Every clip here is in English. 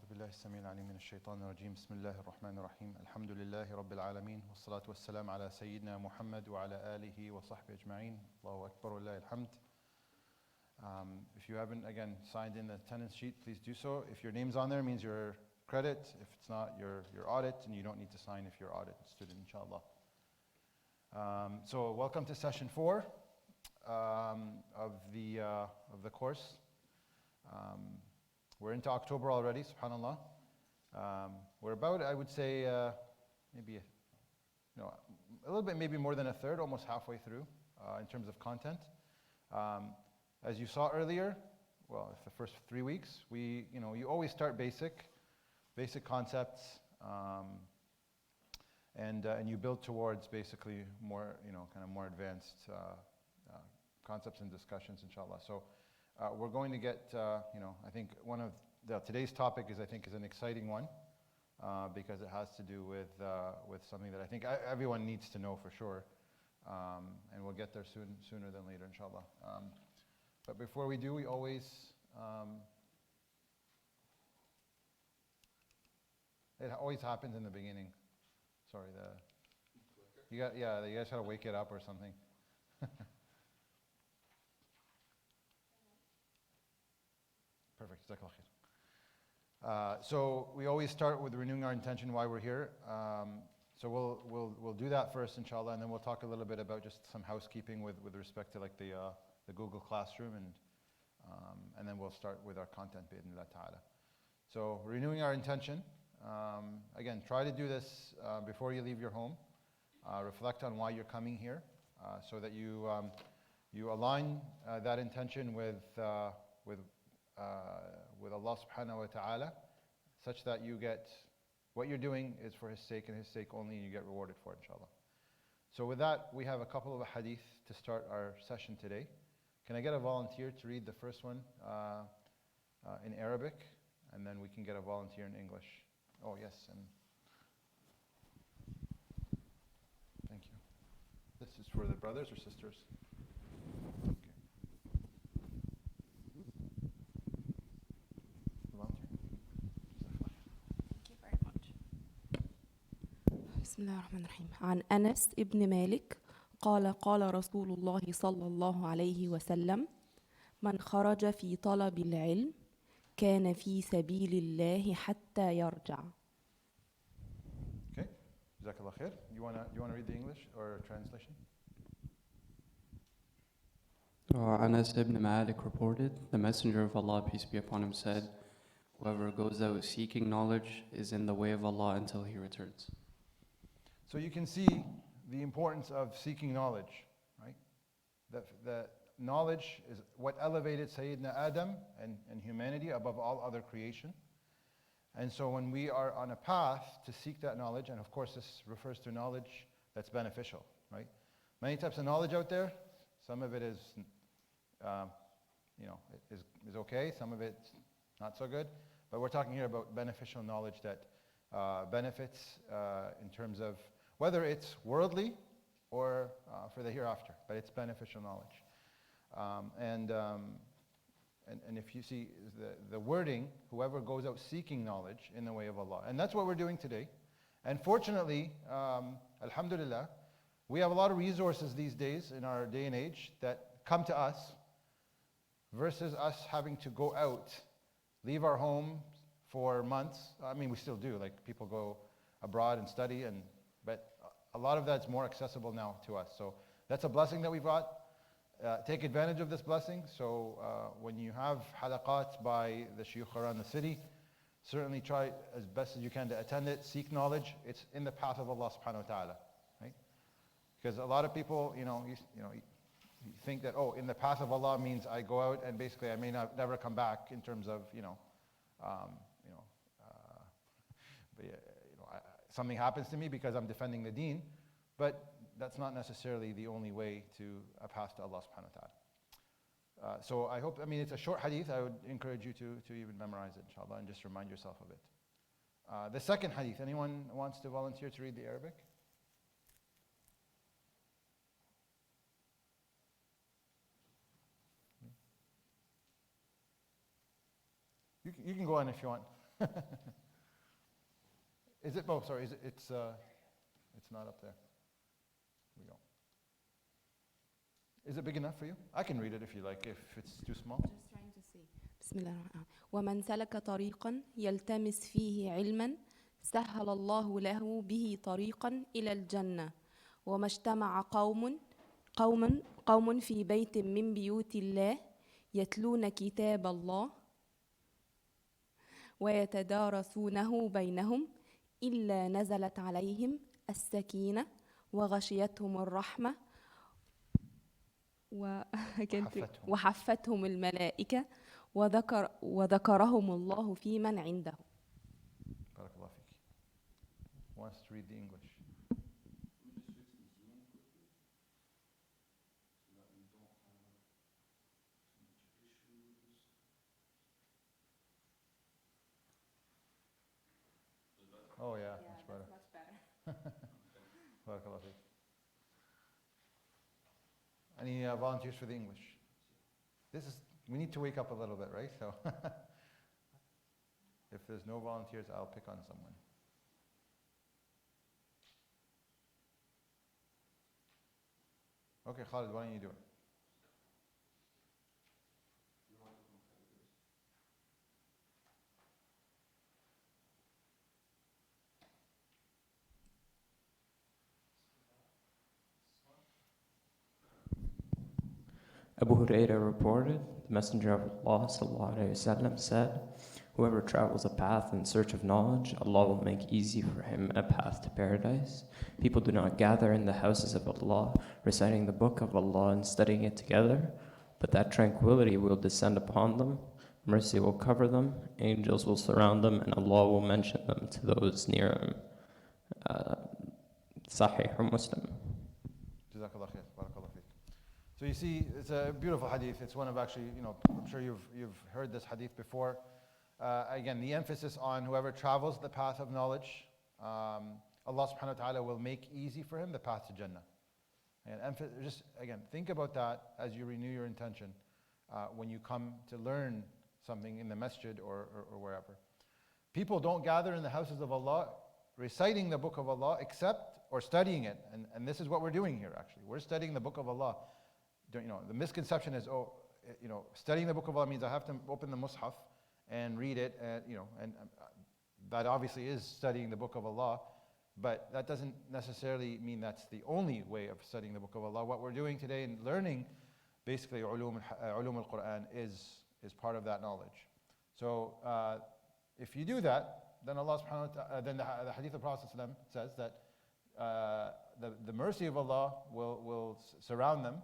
أعوذ بالله السميع العليم من الشيطان الرجيم بسم الله الرحمن الرحيم الحمد لله رب العالمين والصلاة والسلام على سيدنا محمد وعلى آله وصحبه أجمعين الله أكبر ولله الحمد. If you haven't again signed in the attendance sheet, please do so. If your name's on there, it means your credit. If it's not, your audit, and you don't need to sign if you're audit student, inshallah. So welcome to session 4 of the course. We're into October already, subhanallah. We're about, I would say, maybe a little bit, maybe more than a third, almost halfway through in terms of content. As you saw earlier, well, the first 3 weeks, you always start basic concepts, and you build towards basically more, kind of more advanced concepts and discussions, inshallah. So we're going to get, I think one of today's topic is an exciting one because it has to do with something that I think everyone needs to know for sure, and we'll get there sooner than later, inshallah. But before we do, we always it always happens in the beginning. Sorry, you guys gotta wake it up or something. Perfect. So we always start with renewing our intention why we're here. So we'll do that first, inshallah, and then we'll talk a little bit about just some housekeeping with respect to like the Google Classroom, and then we'll start with our content, bi'idhnillah ta'ala. So renewing our intention. Again, try to do this before you leave your home. Reflect on why you're coming here, so that you align that intention with Allah subhanahu wa ta'ala, such that you get what you're doing is for His sake and His sake only, and you get rewarded for it, inshallah. So with that, we have a couple of hadith to start our session today. Can I get a volunteer to read the first one in Arabic, and then we can get a volunteer in English? Oh yes, and thank you. This is for the brothers or sisters? بسم الله الرحمن الرحيم. عن أنس ابن مالك قال رسول الله صلى الله عليه وسلم: من خرج في طلب العلم كان في سبيل الله حتى يرجع. Okay, Jazakallah khair. You wanna read the English or translation? Anas ibn Malik reported, the Messenger of Allah, peace be upon him, said, whoever goes out seeking knowledge is in the way of Allah until he returns. So you can see the importance of seeking knowledge, right? The knowledge is what elevated Sayyidina Adam and humanity above all other creation. And so when we are on a path to seek that knowledge, and of course this refers to knowledge that's beneficial, right? Many types of knowledge out there. Some of it is, is okay. Some of it's not so good. But we're talking here about beneficial knowledge that benefits in terms of whether it's worldly or for the hereafter, but it's beneficial knowledge. And if you see the wording, whoever goes out seeking knowledge in the way of Allah. And that's what we're doing today. And fortunately, alhamdulillah, we have a lot of resources these days in our day and age that come to us versus us having to go out, leave our home for months. I mean, we still do, like people go abroad and study, but a lot of that's more accessible now to us. So that's a blessing that we've got. Take advantage of this blessing. So when you have halaqat by the shuyukh around the city, certainly try as best as you can to attend it, seek knowledge. It's in the path of Allah subhanahu wa ta'ala, right? Because a lot of people, you think that, in the path of Allah means I go out and basically I may never come back in terms of, something happens to me because I'm defending the deen, but that's not necessarily the only way to a path to Allah subhanahu wa ta'ala. So I hope, it's a short hadith. I would encourage you to even memorize it, inshallah, and just remind yourself of it. The second hadith, anyone wants to volunteer to read the Arabic? You can go on if you want. Is it, oh, sorry, it's not up there. Here we go. Is it big enough for you? I can read it if you like, if it's too small. Just trying to see. بسم الله الرحمن الرحيم. ومن سلك طريقا يلتمس فيه علما سهل الله له به طريقا إلى الجنة وما اجتمع قوم في بيت من بيوت الله يتلون كتاب الله ويتدارسونه بينهم إلا نزلت عليهم السكينة وغشيتهم الرحمة وحفتهم الملائكة وذكرهم الله في من عنده. بارك الله فيك. Who wants to read the English? Oh yeah, much better. بارك الله فيك. Any volunteers for the English? We need to wake up a little bit, right? So if there's no volunteers, I'll pick on someone. Okay, Khalid, why don't you do it? Abu Hurairah reported, the Messenger of Allah ﷺ said, whoever travels a path in search of knowledge, Allah will make easy for him a path to paradise. People do not gather in the houses of Allah, reciting the book of Allah and studying it together, but that tranquility will descend upon them, mercy will cover them, angels will surround them, and Allah will mention them to those near him. Sahih Muslim. Jazakallah khair. Barakallah feek. So you see, it's a beautiful hadith. It's one of actually, I'm sure you've heard this hadith before. Again, the emphasis on whoever travels the path of knowledge, Allah subhanahu wa ta'ala will make easy for him the path to Jannah. And just, again, think about that as you renew your intention when you come to learn something in the masjid or wherever. People don't gather in the houses of Allah reciting the book of Allah or studying it. And this is what we're doing here, actually. We're studying the book of Allah. The misconception is, studying the book of Allah means I have to open the mushaf and read it, and that obviously is studying the book of Allah, but that doesn't necessarily mean that's the only way of studying the book of Allah. What we're doing today in learning, basically, ulum al-Quran is part of that knowledge. So if you do that, then Allah subhanahu wa ta'ala, then the hadith of Prophet says that the mercy of Allah will surround them,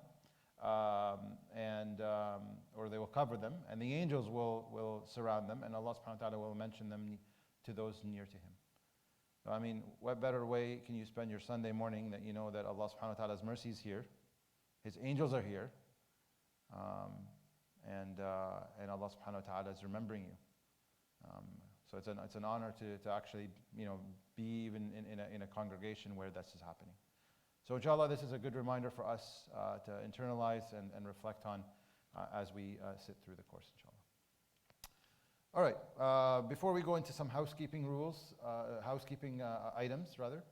or they will cover them, and the angels will surround them, and Allah subhanahu wa ta'ala will mention them to those near to Him. So I mean, what better way can you spend your Sunday morning that you know that Allah subhanahu wa ta'ala's mercy is here, His angels are here, and Allah subhanahu wa ta'ala is remembering you. So it's an honor to actually be even in a congregation where this is happening. So inshallah, this is a good reminder for us to internalize and reflect on as we sit through the course, inshallah. All right, before we go into some housekeeping items, rather.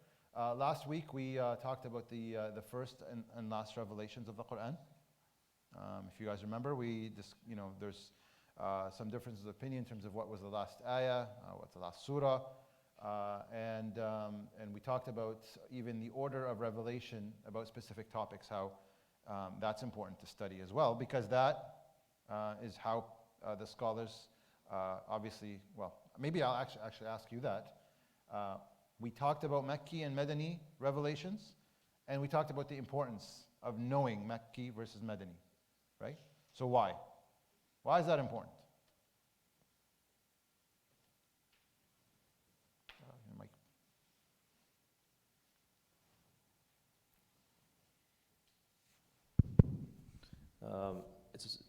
Last week we talked about the first and last revelations of the Quran. If you guys remember, there's some differences of opinion in terms of what was the last ayah, what's the last surah. And we talked about even the order of revelation about specific topics, how that's important to study as well, because that is how the scholars obviously, well, maybe I'll actually ask you that. We talked about Makki and Madani revelations, and we talked about the importance of knowing Makki versus Madani, right? So why? Why is that important?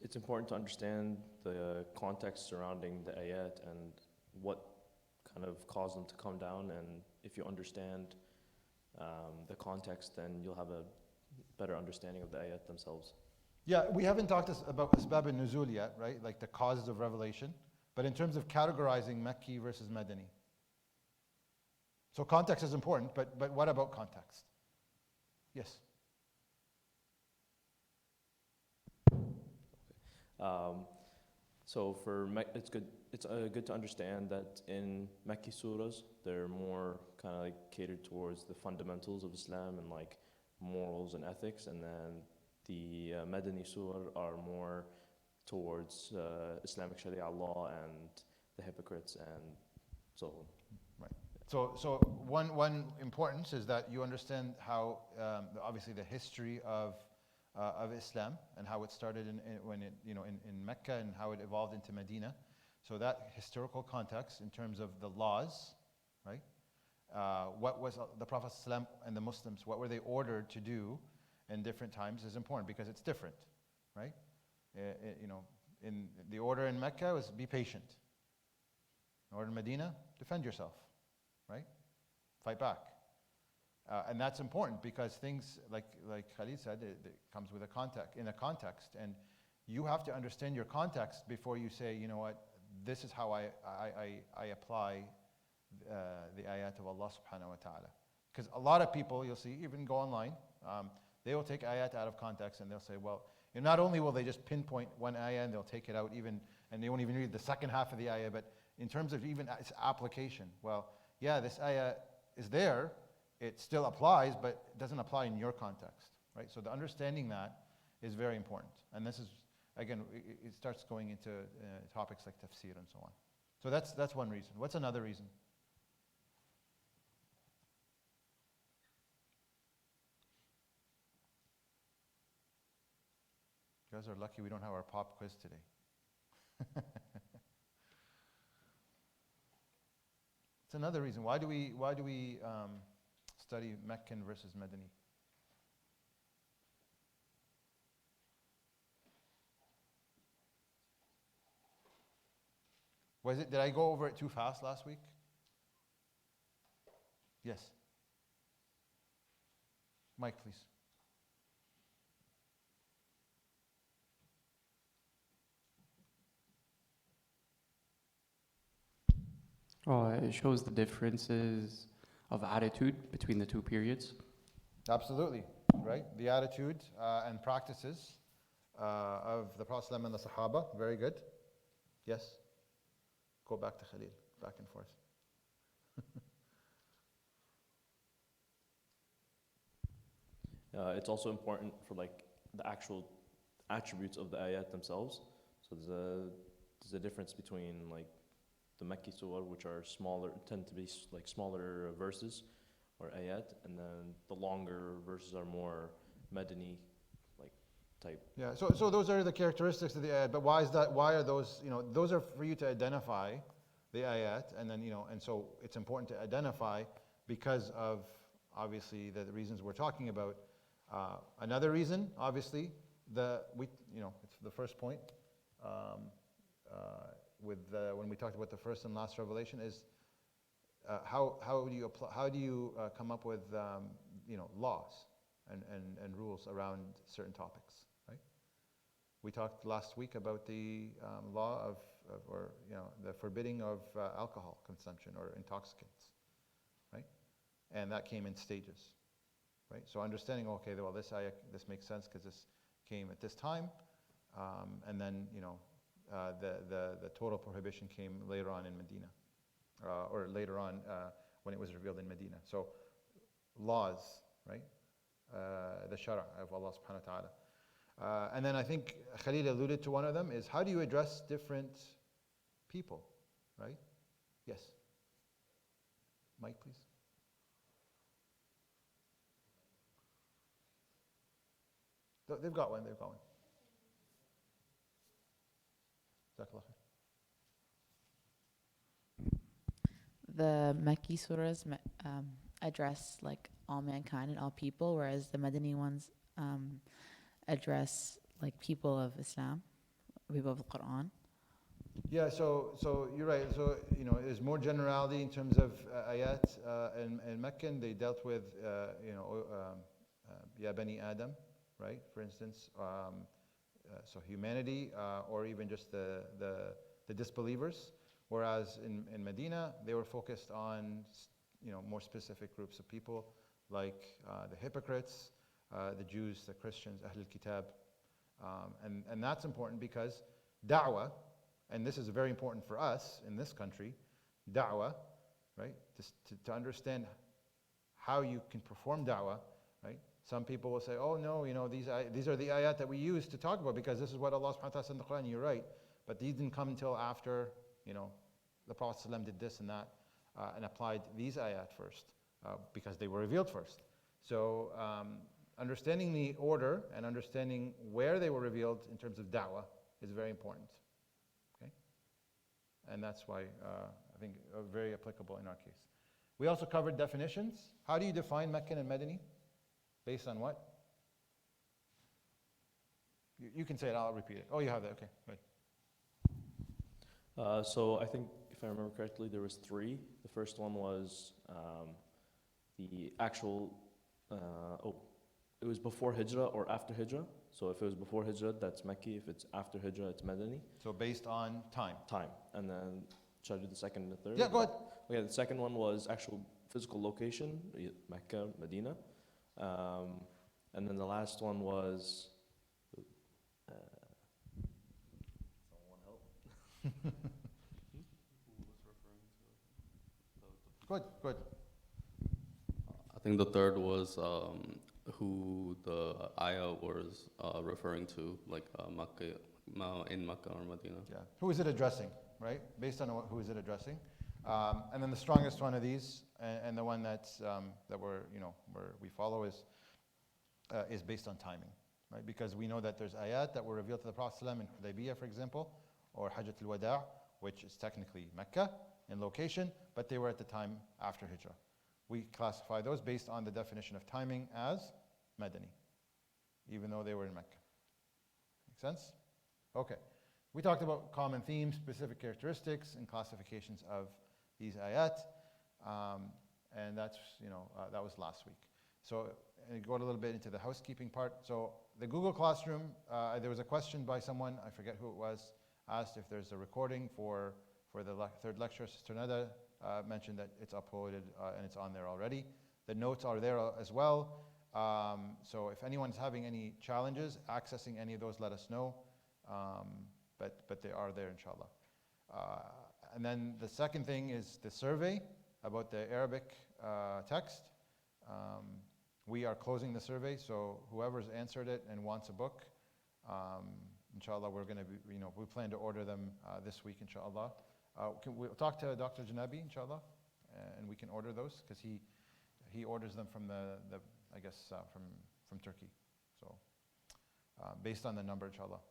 It's important to understand the context surrounding the ayat and what kind of caused them to come down, and if you understand the context, then you'll have a better understanding of the ayat themselves. Yeah, we haven't talked about Asbab al-Nuzul yet, right? Like the causes of revelation. But in terms of categorizing Makki versus Madani. So context is important, but what about context? Yes. So it's good. It's good to understand that in Makki surahs, they're more kind of like catered towards the fundamentals of Islam and like morals and ethics, and then the Madani surah are more towards Islamic Sharia law and the hypocrites and so on. Right. So one importance is that you understand how obviously the history of Islam and how it started in Mecca and how it evolved into Medina. So that historical context in terms of the laws, right? What was the Prophet ﷺ and the Muslims, what were they ordered to do in different times is important because it's different, right? In the order in Mecca was be patient. In order in Medina, defend yourself, right? Fight back. And that's important because things like Khalid said, it comes with a context, and you have to understand your context before you say, you know what, this is how I apply the ayat of Allah subhanahu wa ta'ala. Because a lot of people, you'll see, even go online, they will take ayat out of context and they'll say, well, not only will they just pinpoint one ayah and they'll take it out and they won't even read the second half of the ayah, but in terms of even its application, well, yeah, this ayah is there, it still applies, but it doesn't apply in your context, right? So the understanding that is very important. And this is, again, it starts going into topics like tafsir and so on. So that's one reason. What's another reason? You guys are lucky we don't have our pop quiz today. It's another reason. Why do we study Meccan versus Madani? Did I go over it too fast last week? Yes. Mike, please. It shows the differences of attitude between the two periods. Absolutely, right? The attitude and practices of the Prophet ﷺ and the Sahaba. Very good. Yes. Go back to Khalil, back and forth. It's also important for like the actual attributes of the ayat themselves. So there's a difference between like the Makki surah, which are smaller, tend to be like smaller verses or ayat, and then the longer verses are more Madani like type. Yeah, so those are the characteristics of the ayat, but why is that? Why are those, those are for you to identify the ayat, and then, and so it's important to identify because of, obviously, the reasons we're talking about. Another reason, obviously, it's the first point, when we talked about the first and last revelation is how do you come up with laws and rules around certain topics, right? We talked last week about the law or the forbidding of alcohol consumption or intoxicants, right? And that came in stages, right? So understanding, okay, well this makes sense because this came at this time, and then the total prohibition came later on in Medina, or later on when it was revealed in Medina. So laws, right? The shara of Allah subhanahu wa ta'ala. And then I think Khalil alluded to one of them is how do you address different people, right? Yes. Mike, please. They've got one. The Makki surahs address like all mankind and all people, whereas the Madani ones address like people of Islam, people of the Quran. Yeah, so you're right. So there's more generality in terms of ayat and Meccan. They dealt with Ya Bani Adam, right? For instance, so humanity, or even just the the disbelievers, whereas in Medina, they were focused on more specific groups of people, like the hypocrites, the Jews, the Christians, Ahlul Kitab. And that's important because da'wah, and this is very important for us in this country, da'wah, right? To understand how you can perform da'wah, right? Some people will say, oh no, these are the ayat that we use to talk about because this is what Allah subhanahu wa ta'ala said in the Quran. You're right. But these didn't come until after, the Prophet ﷺ did this and that and applied these ayat first because they were revealed first. So understanding the order and understanding where they were revealed in terms of da'wah is very important. Okay? And that's why I think very applicable in our case. We also covered definitions. How do you define Meccan and Medini? Based on what? You can say it, I'll repeat it. Oh, you have that, okay, good. So I think, if I remember correctly, there was three. The first one was the actual, it was before Hijrah or after Hijrah. So if it was before Hijrah, that's Mecca. If it's after Hijrah, it's Madani. So based on time. Time. And then, should I do the second and the third? Yeah, go ahead. Okay, the second one was actual physical location, Mecca, Medina. And then the last one was, someone help. Good. I think the third was who the ayah was referring to, like Makkah, in Makkah or Medina. Yeah. Who is it addressing, right? Based on who is it addressing? And then the strongest one of these, and the one that's that where we follow is based on timing, right? Because we know that there's ayat that were revealed to the Prophet ﷺ in Hudaybiyah, for example, or Hajjat al-Wada', which is technically Mecca in location, but they were at the time after Hijrah. We classify those based on the definition of timing as Madani, even though they were in Mecca. Make sense? Okay. We talked about common themes, specific characteristics, and classifications of these ayat, and that's that was last week. So go a little bit into the housekeeping part. So the Google Classroom, there was a question by someone, I forget who it was, asked if there's a recording for the third lecture. Sister Nada mentioned that it's uploaded and it's on there already. The notes are there as well. So if anyone's having any challenges accessing any of those, let us know. But they are there, inshallah. And then the second thing is the survey about the Arabic text. We are closing the survey, so whoever's answered it and wants a book, inshallah, we're going to be, we plan to order them this week, inshallah. We'll talk to Dr. Janabi, inshallah, and we can order those because he orders them from I guess from Turkey. So based on the number, inshallah.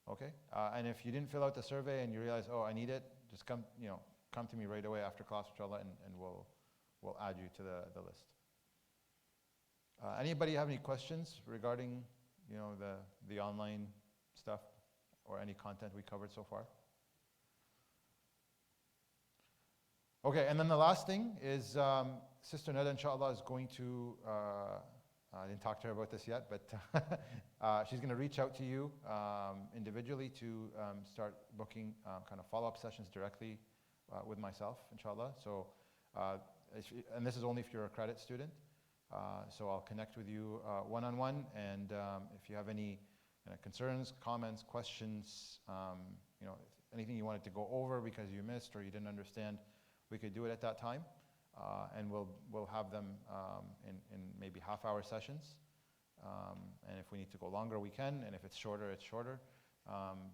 Okay, and if you didn't fill out the survey and you realize, oh, I need it, just come to me right away after class, inshallah, and we'll add you to the list. Anybody have any questions regarding the online stuff or any content we covered so far? Okay, and then the last thing is Sister Nada, inshallah, is going to, I didn't talk to her about this yet, but she's going to reach out to you individually to start booking kind of follow-up sessions directly with myself, inshallah. So, and this is only if you're a credit student. So I'll connect with you one-on-one, and if you have any concerns, comments, questions, anything you wanted to go over because you missed or you didn't understand, we could do it at that time, and we'll have them in maybe half-hour sessions. And if we need to go longer, we can, and if it's shorter, it's shorter.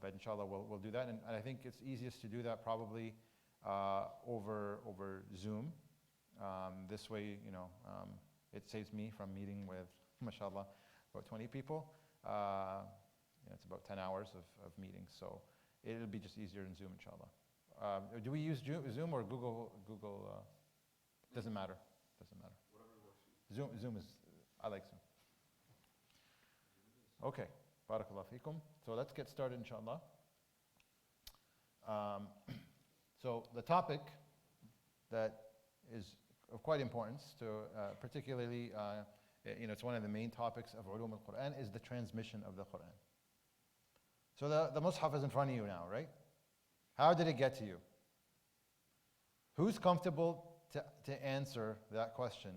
But inshallah, we'll do that, and I think it's easiest to do that probably over Zoom. This way, it saves me from meeting with, mashallah, about 20 people. It's about 10 hours of meetings, so it'll be just easier in Zoom, inshallah. Do we use Zoom or Google? Doesn't matter. Whatever works. Zoom is, I like Zoom. Okay, barakallah feekum. So let's get started, inshallah. So the topic that is of quite importance to, particularly, it's one of the main topics of ulum al-Quran is the transmission of the Quran. So the Mus'haf is in front of you now, right? How did it get to you? Who's comfortable to answer that question?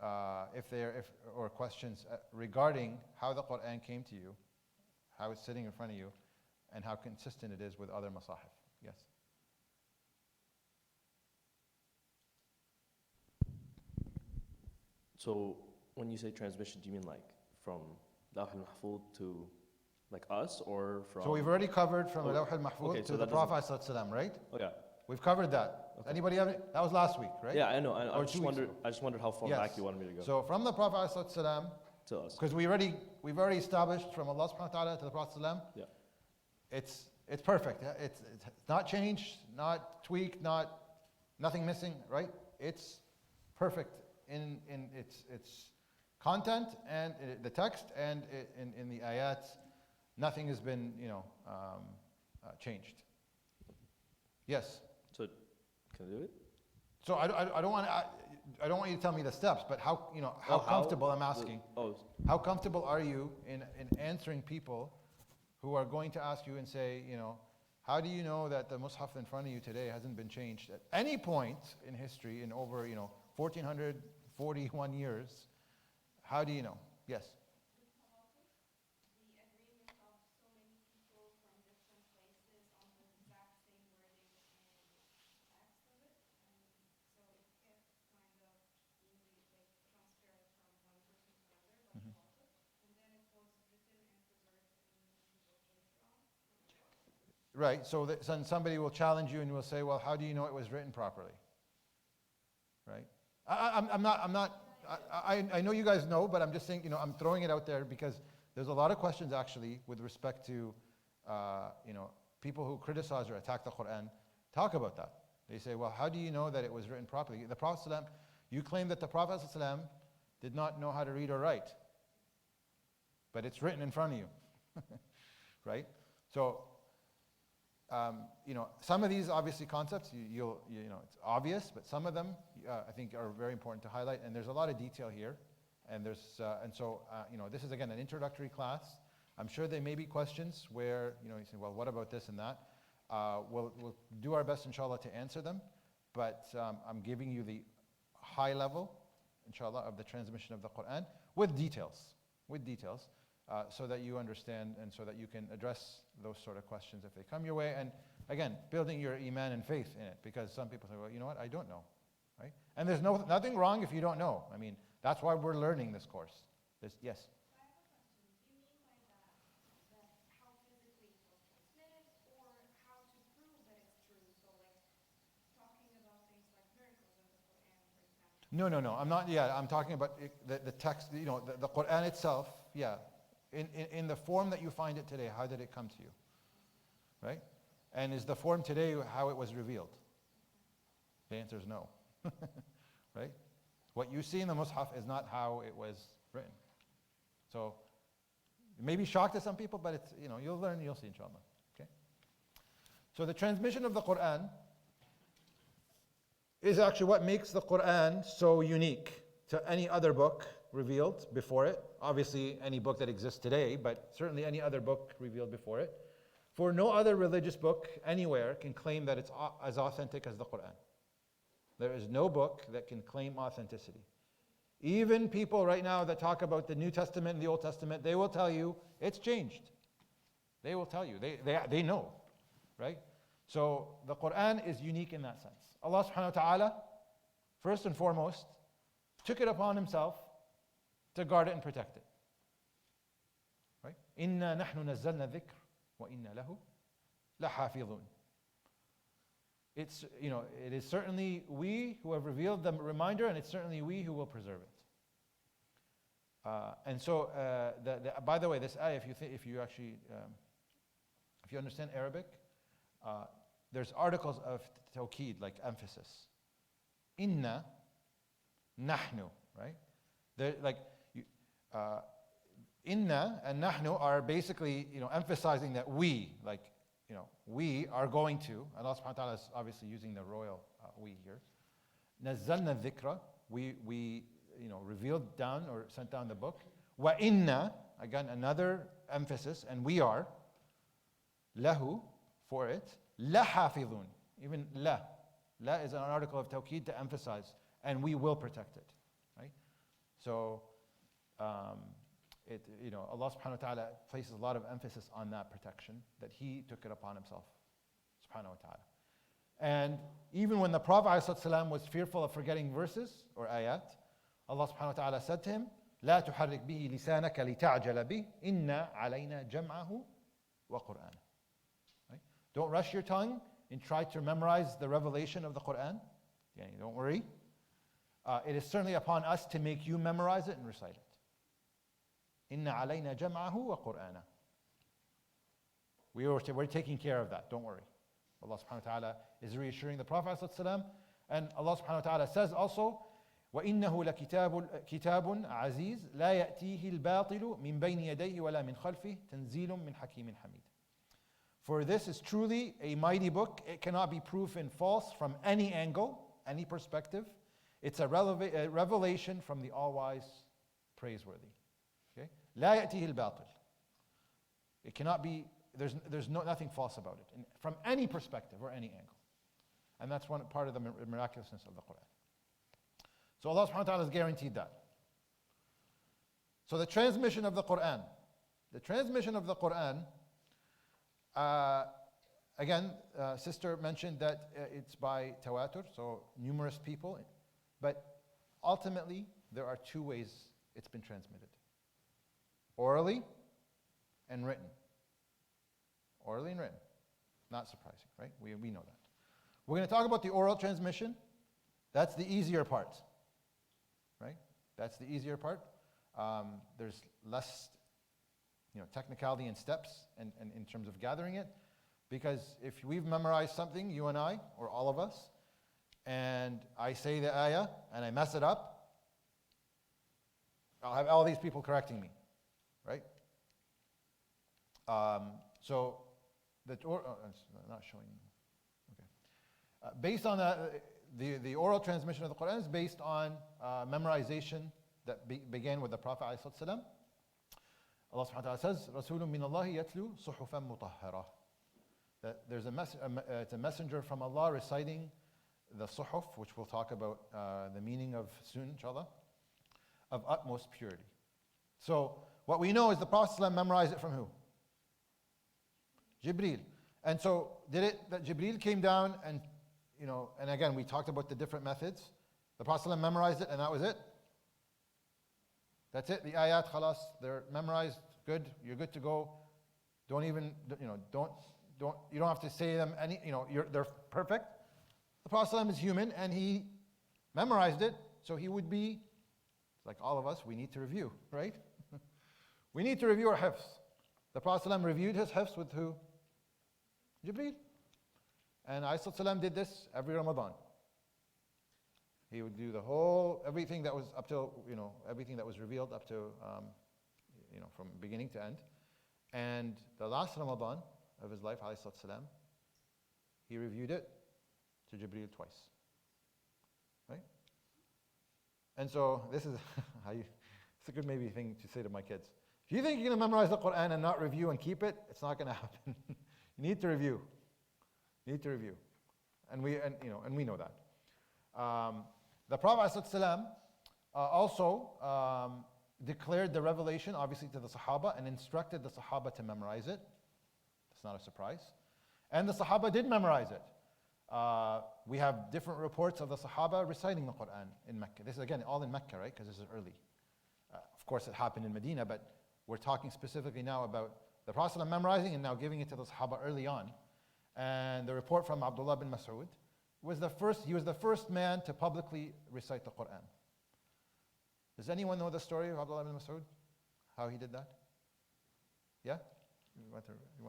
Or questions regarding how the Quran came to you, how it's sitting in front of you, and how consistent it is with other masahif. Yes. So when you say transmission, do you mean like from Lawh al-Mahfuz to like us, or from? So we've already covered from Oh, Lawh al-Mahfuz okay, to so the that Prophet ﷺ, right? Oh yeah. We've covered that. Okay. Anybody have it? That was last week, right? Yeah, I know. Or 2 weeks ago. I just wondered how far Yes. back you wanted me to go. So from the Prophet ﷺ, To us. because we've already established from Allah subhanahu wa ta'ala to the Prophet ﷺ, Yeah. it's perfect. It's not changed, not tweaked, nothing missing, right? It's perfect in its content and the text and in the ayat. Nothing has been, changed. Yes. So, can I do it? So I don't want you to tell me the steps, but how comfortable, I'm asking, how comfortable are you in answering people who are going to ask you and say, how do you know that the Mus'haf in front of you today hasn't been changed at any point in history in over, 1441 years? How do you know? Yes. Right, so then somebody will challenge you and will say, well, how do you know it was written properly? Right? I know you guys know, but I'm just saying, I'm throwing it out there because there's a lot of questions actually with respect to, people who criticize or attack the Quran, talk about that. They say, well, how do you know that it was written properly? The Prophet ﷺ, you claim that the Prophet ﷺ did not know how to read or write, but it's written in front of you, right? So, some of these obviously concepts, it's obvious, but some of them I think are very important to highlight, and there's a lot of detail here, and this is again an introductory class. I'm sure there may be questions where you say, well, what about this and that? We'll do our best, inshallah, to answer them, but I'm giving you the high level, inshallah, of the transmission of the Quran with details, so that you understand and so that you can address those sort of questions if they come your way. And again, building your iman and faith in it, because some people say, well, you know what, I don't know, right? And there's nothing wrong if you don't know. I mean, that's why we're learning this course. Yes? No. I'm not. Yeah, I'm talking about the text. The Quran itself. Yeah, in the form that you find it today. How did it come to you? Right? And is the form today how it was revealed? The answer is no. Right? What you see in the Mus'haf is not how it was written. So it may be shock to some people, but it's you'll learn. You'll see, inshallah. Okay. So the transmission of the Quran is actually what makes the Quran so unique to any other book revealed before it. Obviously, any book that exists today, but certainly any other book revealed before it. For no other religious book anywhere can claim that it's as authentic as the Quran. There is no book that can claim authenticity. Even people right now that talk about the New Testament and the Old Testament, they will tell you it's changed. They will tell you. They know, right? So the Quran is unique in that sense. Allah subhanahu wa ta'ala, first and foremost, took it upon himself to guard it and protect it. Right? Inna nahnu nazzalna dhikr wa inna lahu lahafidhun. It is certainly we who have revealed the reminder, and it's certainly we who will preserve it. By the way, this ayah, if you understand Arabic, there's articles of tawqeed, like emphasis. Inna, nahnu, right? Inna and nahnu are basically, emphasizing that we, we are going to. Allah subhanahu wa ta'ala is obviously using the royal we here. Nazzalna dhikra, we revealed down or sent down the book. Wa inna, again another emphasis, and we are lahu, for it. لَحَافِظُونَ. Even la. La is an article of tawqid to emphasize, and we will protect it. Right? So, Allah subhanahu wa ta'ala places a lot of emphasis on that protection, that He took it upon Himself, subhanahu wa ta'ala. And even when the Prophet ﷺ was fearful of forgetting verses or ayat, Allah subhanahu wa ta'ala said to him, لا تحرك به لسانك لتعجل به إن علينا جمعه وقرآنه. Right? Don't rush your tongue and try to memorize the revelation of the Quran. Don't worry. It is certainly upon us to make you memorize it and recite it. إن علينا جمعه وقرآنه. We're taking care of that. Don't worry. Allah subhanahu wa ta'ala is reassuring the Prophet ﷺ, and Allah subhanahu wa ta'ala says also, وَإِنَّهُ لَكِتَابٌ عَزِيزٌ لَا يَأْتِيهِ الْبَاطِلُ مِنْ بَيْنِ يَدَيْهِ وَلَا مِنْ خَلْفِهِ تَنْزِيلٌ مِنْ حَكِيمٍ حَمِيدٍ. For this is truly a mighty book. It cannot be proven false from any angle, any perspective. It's a revelation from the all-wise, praiseworthy. Okay? لا يأتيه الباطل. It cannot be, there's nothing false about it, from any perspective or any angle. And that's one part of the miraculousness of the Quran. So Allah subhanahu wa ta'ala has guaranteed that. So the transmission of the Quran. The transmission of the Quran, again, sister mentioned that it's by tawatur, so numerous people. But ultimately, there are two ways it's been transmitted. Orally and written. Orally and written. Not surprising, right? We know that. We're going to talk about the oral transmission. That's the easier part. Right? That's the easier part. There's less technicality and steps and in terms of gathering it. Because if we've memorized something, you and I, or all of us, and I say the ayah and I mess it up, I'll have all these people correcting me. Right? So, it's not showing. Okay. Based on the oral transmission of the Quran is based on memorization that began with the Prophet ﷺ. Allah subhanahu wa ta'ala says, رَسُولٌ مِّنَ اللَّهِ يَتْلُو صُحُفًا مُطَهَّرَةً. That there's it's a messenger from Allah reciting the suhuf, which we'll talk about the meaning of soon, inshallah, of utmost purity. So, what we know is the Prophet ﷺ memorized it from who? Jibreel. And so, that Jibreel came down and and again, we talked about the different methods. The Prophet ﷺ memorized it and that was it. That's it. The ayat, khalas, they're memorized. Good. You're good to go. Don't even, you don't have to say them they're perfect. The Prophet ﷺ is human and he memorized it, so he would be, like all of us, we need to review, right? We need to review our hifz. The Prophet ﷺ reviewed his hifz with who? Jibreel. And Aisha did this every Ramadan. He would do everything that was up to, everything that was revealed up to, from beginning to end. And the last Ramadan of his life, Aisha, he reviewed it to Jibreel twice. Right? And so this is it's a good maybe thing to say to my kids. If you think you're going to memorize the Quran and not review and keep it, it's not going to happen. You need to review. And we know that. The Prophet ﷺ also declared the revelation, obviously, to the Sahaba and instructed the Sahaba to memorize it. That's not a surprise. And the Sahaba did memorize it. We have different reports of the Sahaba reciting the Quran in Mecca. This is again all in Mecca, right? Because this is early. Of course, it happened in Medina, but we're talking specifically now about the Prophet ﷺ memorizing and now giving it to the Sahaba early on. And the report from Abdullah bin Mas'ud was he was the first man to publicly recite the Quran. Does anyone know the story of Abdullah bin Mas'ud? How he did that? Yeah? You want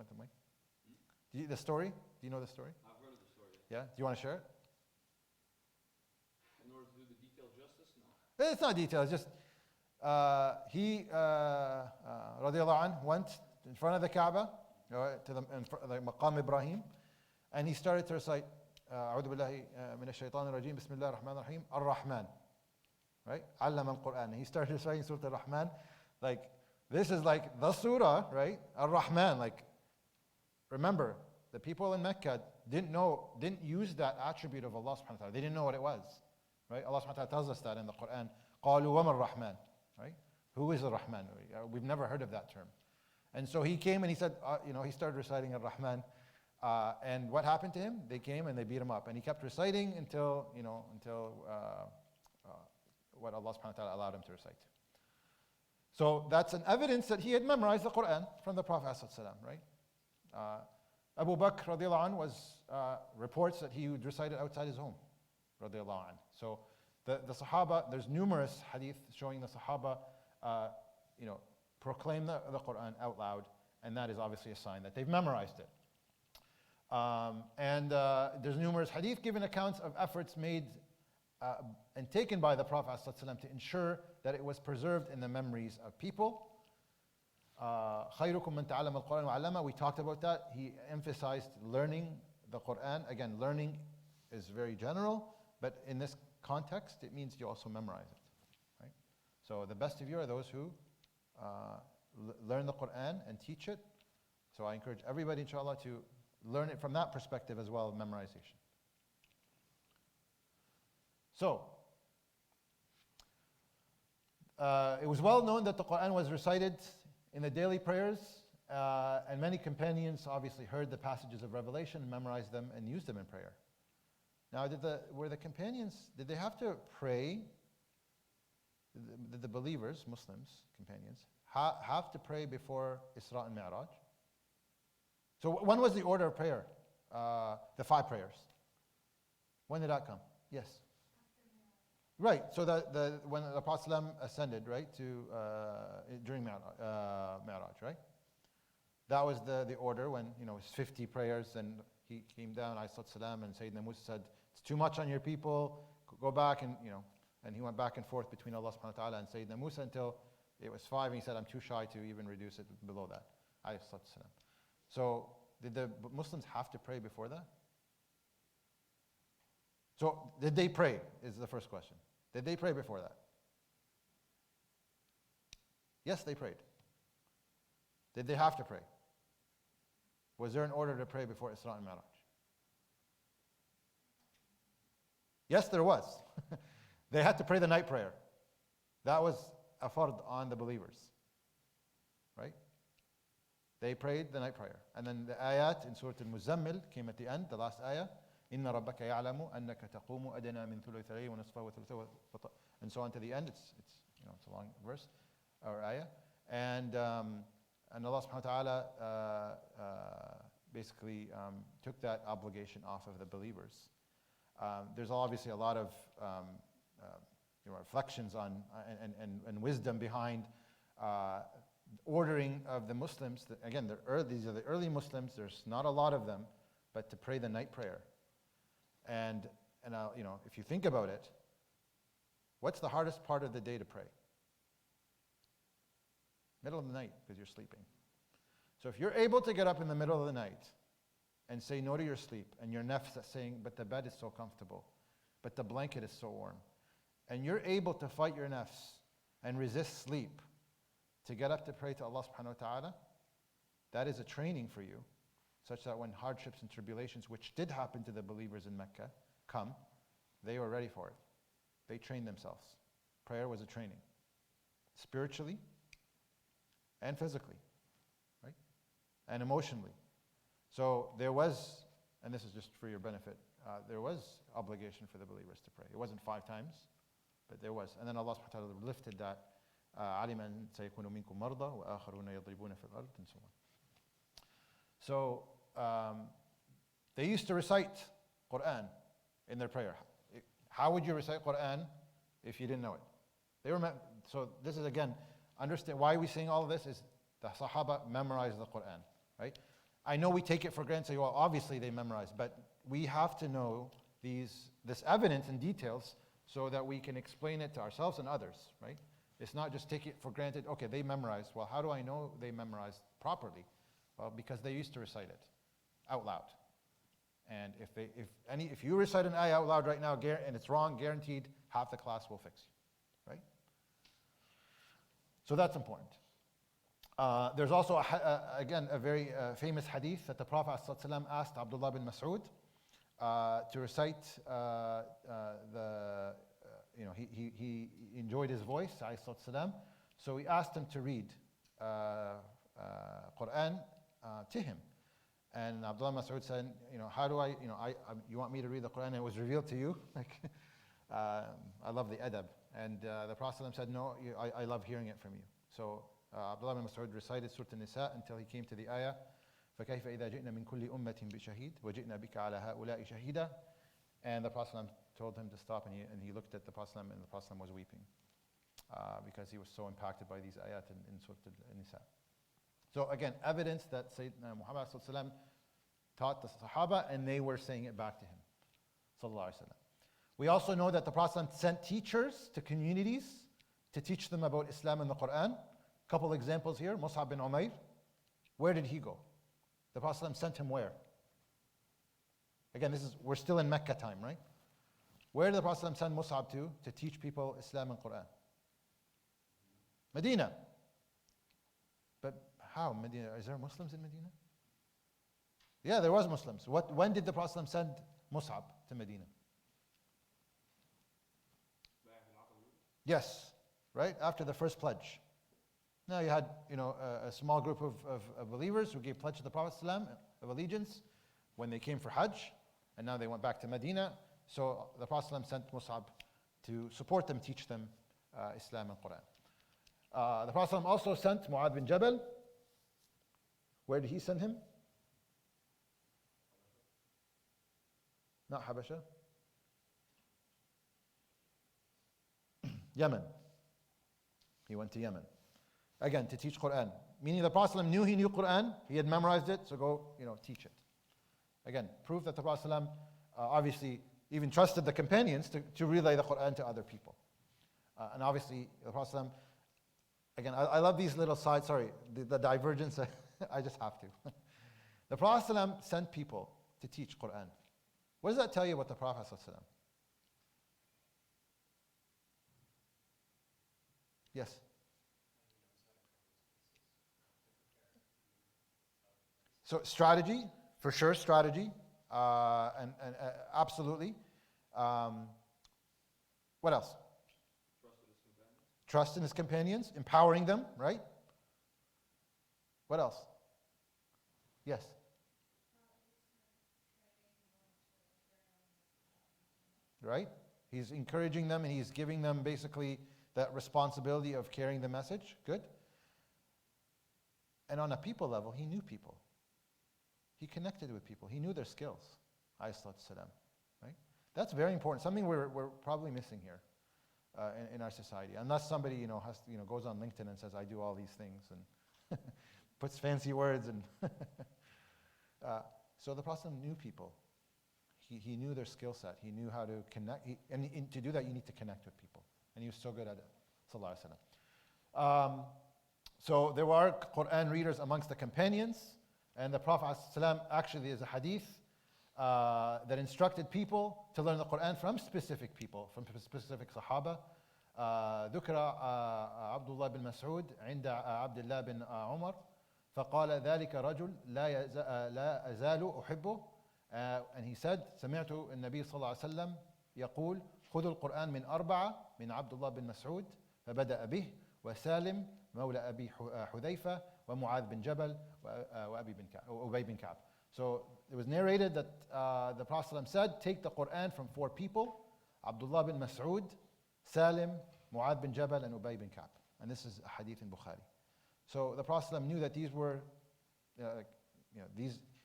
the mic? The story? Do you know the story? I've heard of the story. Yeah? Do you want to share it? In order to do the detailed justice? No. It's not detailed, it's just he, radiallahu anh, went in front of the Kaaba, to the Maqam Ibrahim, and he started to recite أعوذ بالله من الشيطان الرجيم بسم الله الرحمن الرحيم الرحمن, right? علم القرآن. He started reciting Surah Al-Rahman, like this is like the surah, right? Al-Rahman, like remember The people in Mecca didn't use that attribute of Allah subhanahu wa ta'ala. They didn't know what it was. Right? Allah subhanahu wa ta'ala tells us that in the Quran. قَالُوا وَمَا الرَّحْمَنُ. Right? Who is the Rahman? We've never heard of that term. And so he came and he said, he started reciting Ar-Rahman. And what happened to him? They came and they beat him up. And he kept reciting until what Allah subhanahu wa ta'ala allowed him to recite. So that's an evidence that he had memorized the Quran from the Prophet ﷺ, right? Abu Bakr radiallahu anh was reports that he would recite it outside his home, radiallahu anh. So the Sahaba, there's numerous hadith showing the Sahaba, proclaim the Quran out loud, and that is obviously a sign that they've memorized it. There's numerous hadith giving accounts of efforts made and taken by the Prophet ﷺ to ensure that it was preserved in the memories of people. خَيْرُكُم مَّن تَعَلَّمَ الْقُرْآنَ وَعَلَّمَهُ. We talked about that. He emphasized learning the Quran. Again, learning is very general, but in this context, it means you also memorize it. Right? So the best of you are those who learn the Quran and teach it. So I encourage everybody, inshallah, to learn it from that perspective as well, of memorization. So, it was well known that the Quran was recited in the daily prayers, and many companions obviously heard the passages of revelation, memorized them, and used them in prayer. Now, did the companions, did they have to pray? Did the believers, Muslims, companions, have to pray before Isra and Mi'raj? So when was the order of prayer? The 5 prayers. When did that come? Yes. Right. So when the Prophet ﷺ ascended, right, during Mi'raj, right? That was the order when it was 50 prayers, and he came down, ﷺ, and Sayyidina Musa said, "It's too much on your people. Go back," and and he went back and forth between Allah subhanahu wa ta'ala and Sayyidina Musa until it was 5, and he said, "I'm too shy to even reduce it below that." ﷺ. So did the Muslims have to pray before that? So did they pray, is the first question. Did they pray before that? Yes, they prayed. Did they have to pray? Was there an order to pray before Isra and Mi'raj? Yes, there was. They had to pray the night prayer. That was a fard on the believers. Right? They prayed the night prayer. And then the ayat in Surah Al-Muzammil came at the end, the last ayah. إِنَّ رَبَّكَ يَعْلَمُ أَنَّكَ تَقُومُ أَدْنَى مِنْ ثُلُثَيْ اللَّيْلِ وَنِصْفَهُ وَثُلُثَهُ and so on to the end. It's a long verse or ayah. And Allah subhanahu wa ta'ala basically took that obligation off of the believers. There's obviously a lot of reflections on and wisdom behind ordering of the Muslims. Again, these are the early Muslims. There's not a lot of them, but to pray the night prayer. And if you think about it, what's the hardest part of the day to pray? Middle of the night, because you're sleeping. So if you're able to get up in the middle of the night and say no to your sleep, and your nafs is saying, but the bed is so comfortable, but the blanket is so warm, and you're able to fight your nafs and resist sleep to get up to pray to Allah subhanahu wa ta'ala, that is a training for you, such that when hardships and tribulations, which did happen to the believers in Mecca, come, they were ready for it. They trained themselves. Prayer was a training, spiritually and physically, right? And emotionally. So there was, and this is just for your benefit, there was obligation for the believers to pray. It wasn't 5 times, but there was. And then Allah subhanahu wa ta'ala lifted that, عَلِمَ أَن سَيَكُونُ مِنكُم مَرْضَى وَآخَرُونَ يَضْرِبُونَ فِي الْأَرْضِ and so on. So they used to recite Quran in their prayer. How would you recite Quran if you didn't know it? So this is again, understand why we're saying all of this is the Sahaba memorized the Quran, right? I know we take it for granted, say, well, obviously they memorized, but we have to know this evidence and details so that we can explain it to ourselves and others, right? It's not just take it for granted, okay, they memorized. Well, how do I know they memorized properly? Well, because they used to recite it out loud. And if you recite an ayah out loud right now and it's wrong, guaranteed half the class will fix you, right? So that's important. There's also, again, a very famous hadith that the Prophet ﷺ asked Abdullah bin Mas'ud to recite he enjoyed his voice, ﷺ, so he asked him to read Quran to him. And Abdullah bin Mas'ud said, how do you want me to read the Quran and it was revealed to you? I love the adab. And the Prophet ﷺ said, no, I love hearing it from you. So Abdullah bin Mas'ud recited Surah An-Nisa until he came to the ayah, فَكَيْفَ إِذَا جِئْنَا مِنْ كُلِّ أُمَّةٍ بِشَهِيدٍ وَجِئْنَا بِكَ عَلَى هَؤُلَاءِ شَهِيدًا. And the Prophet ﷺ told him to stop, and he looked at the Prophet ﷺ, and the Prophet ﷺ was weeping because he was so impacted by these ayat in Surah An-Nisa. So again, evidence that Sayyidina Muhammad ﷺ taught the Sahaba, and they were saying it back to him. Sallallahu Alaihi Wasallam. We also know that the Prophet ﷺ sent teachers to communities to teach them about Islam and the Quran. Couple examples here. Mus'ab bin Umair. Where did he go? The Prophet ﷺ sent him where? Again, we're still in Mecca time, right? Where did the Prophet ﷺ send Mus'ab to teach people Islam and Quran? Medina. But how? Medina? Is there Muslims in Medina? Yeah, there was Muslims. When did the Prophet ﷺ send Mus'ab to Medina? Yes, right? After the first pledge. Now you had a small group of believers who gave pledge to the Prophet ﷺ of allegiance when they came for Hajj, and now they went back to Medina. So the Prophet ﷺ sent Mus'ab to support them, teach them Islam and Quran. The Prophet ﷺ also sent Mu'adh bin Jabal. Where did he send him? Not Habasha. Yemen. He went to Yemen. Again, to teach Quran. Meaning the Prophet ﷺ knew he knew Quran, he had memorized it, so go, teach it. Again, proof that the Prophet ﷺ obviously even trusted the companions to relay the Quran to other people. And obviously, the Prophet ﷺ, again, I love these little sides, the divergence, I just have to. The Prophet ﷺ sent people to teach Quran. What does that tell you about the Prophet ﷺ? Yes? So strategy, for sure, strategy, and absolutely. What else? Trust in his companions, empowering them, right? What else? Yes. Right? He's encouraging them and he's giving them basically that responsibility of carrying the message. Good. And on a people level, he knew people. He connected with people. He knew their skills. Right? That's very important. Something we're probably missing here in our society. Unless somebody goes on LinkedIn and says, "I do all these things," and puts fancy words and. So the Prophet knew people. He knew their skill set. He knew how to connect. And to do that, you need to connect with people. And he was so good at it. Sallallahu Alaihi Wasallam. So there were Quran readers amongst the companions. And the Prophet ﷺ, actually there's a hadith that instructed people to learn the Quran from specific people, from specific Sahaba. ذكر عبد الله بن مسعود عند عبد الله بن عمر فقال ذلك رجل لا أزال أحبه. And he said, سمعت النبي صلى الله عليه وسلم يقول خذوا القرآن من أربعة من عبد الله بن مسعود فبدأ به وسالم مولى أبي حذيفة ومعاذ بن جبل وأبي بن كعب. So it was narrated that the Prophet ﷺ said, take the Quran from four people, Abdullah bin Mas'ud, Salim, Mu'adh bin Jabal, and Ubay bin Ka'b. And this is a hadith in Bukhari. So the Prophet ﷺ knew that these were,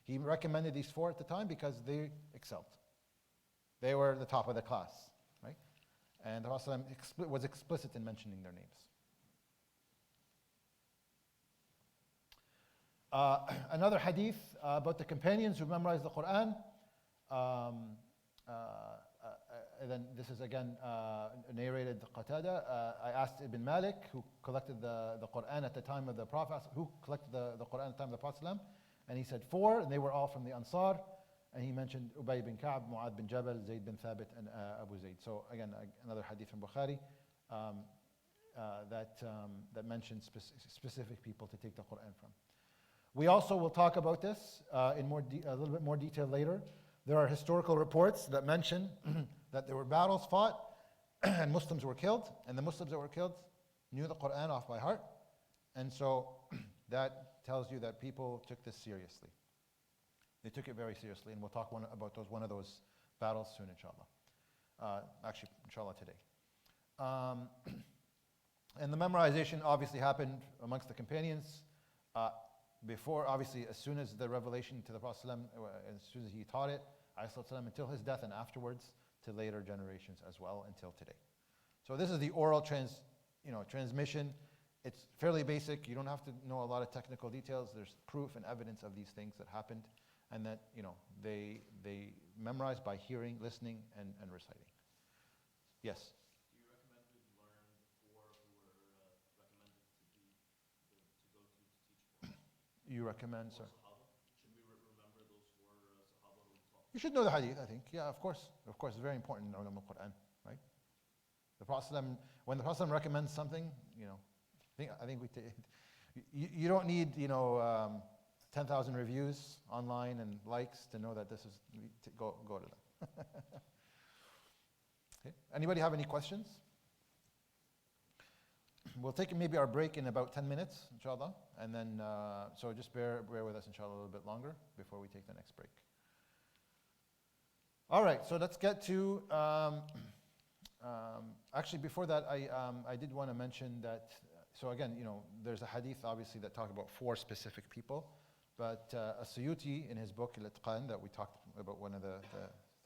he recommended these four at the time because they excelled. They were the top of the class, right? And the Prophet ﷺ was explicit in mentioning their names. Another hadith about the companions who memorized the Quran. And then this is again narrated Qatada. I asked Ibn Malik, who collected the Quran at the time of the Prophet, who collected the Quran at the time of the Prophet, and he said four, and they were all from the Ansar. And he mentioned Ubay bin Ka'b, Mu'adh bin Jabal, Zayd bin Thabit, and Abu Zayd. So again, another hadith from Bukhari. that mention specific people to take the Quran from. We also will talk about this in a little bit more detail later. There are historical reports that mention that there were battles fought and Muslims were killed, and the Muslims that were killed knew the Quran off by heart, and so that tells you that people took this seriously. They took it very seriously, and we'll talk about one of those battles soon, inshallah. Actually, inshallah today. And the memorization obviously happened amongst the companions before, obviously, as soon as the revelation to the Prophet ﷺ, as soon as he taught it, ﷺ, until his death, and afterwards to later generations as well, until today. So this is the oral transmission. It's fairly basic. You don't have to know a lot of technical details. There's proof and evidence of these things that happened, and that they memorize by hearing, listening, and reciting. Yes. Do you recommend we learn four who were recommended to go to teach Quran? You recommend, sir? Sahaba? Should we remember those four Sahaba who taught? You should know the hadith, I think. Yeah, of course. Of course, it's very important in ulum al-Quran, right? The Prophet ﷺ, when the Prophet ﷺ recommends something, I think you don't need 10,000 reviews online and likes to know that this is go to them. Okay. Anybody have any questions? We'll take maybe our break in about 10 minutes, inshallah, and then so just bear with us, inshallah, a little bit longer before we take the next break. All right, so let's get to. Actually, before that, I did want to mention that. So again, there's a hadith obviously that talk about four specific people, but As-Suyuti in his book Al-Itqan, that we talked about, one of the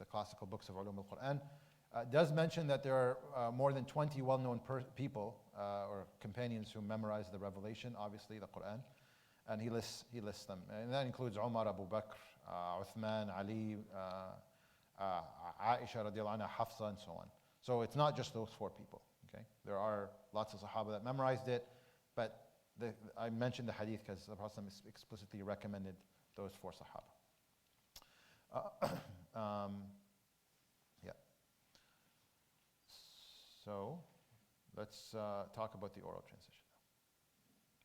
classical books of ulum al-Quran, does mention that there are more than 20 well-known people or companions who memorized the revelation, obviously the Quran, and he lists them, and that includes Umar, Abu Bakr, Uthman, Ali, Aisha radiallahu anha, Hafsa, and so on. So it's not just those four people. Okay, there are lots of Sahaba that memorized it, but I mentioned the hadith because the Prophet explicitly recommended those four Sahaba. Yeah. So let's talk about the oral transition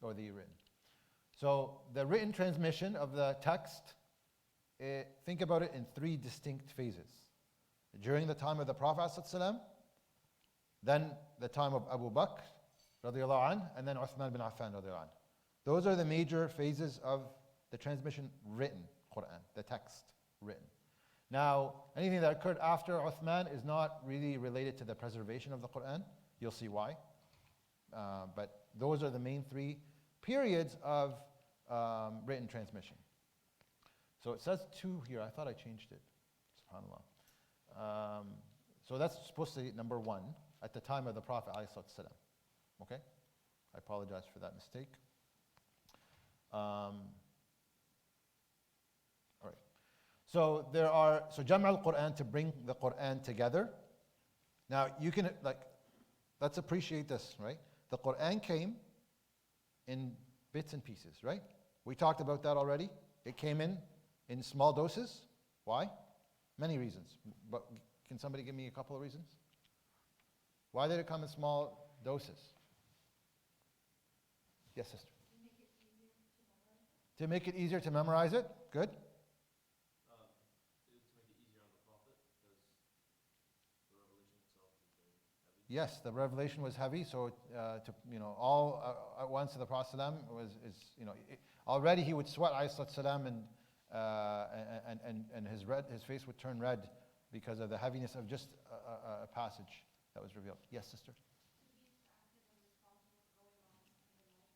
now, or the written. So the written transmission of the text, think about it in three distinct phases. During the time of the Prophet ﷺ, then the time of Abu Bakr radiallahu anh, and then Uthman bin Affan radiallahu anh. Those are the major phases of the transmission written Quran, the text written. Now, anything that occurred after Uthman is not really related to the preservation of the Quran. You'll see why. But those are the main three periods of written transmission. So it says 2 here. I thought I changed it. SubhanAllah. So that's supposed to be number 1 at the time of the Prophet ﷺ. Okay? I apologize for that mistake. All right. So Jam' al-Quran, to bring the Quran together. Now you can, let's appreciate this, right? The Quran came in bits and pieces, right? We talked about that already. It came in small doses. Why? Many reasons. But can somebody give me a couple of reasons? Why did it come in small doses? Yes, sister. To make it easier to memorize it. Good. To make it easier on the Prophet, because the revelation itself is very heavy. Yes, the revelation was heavy, so all at once to the Prophet already he would sweat ﷺ, and his face would turn red because of the heaviness of just a passage that was revealed. Yes, sister.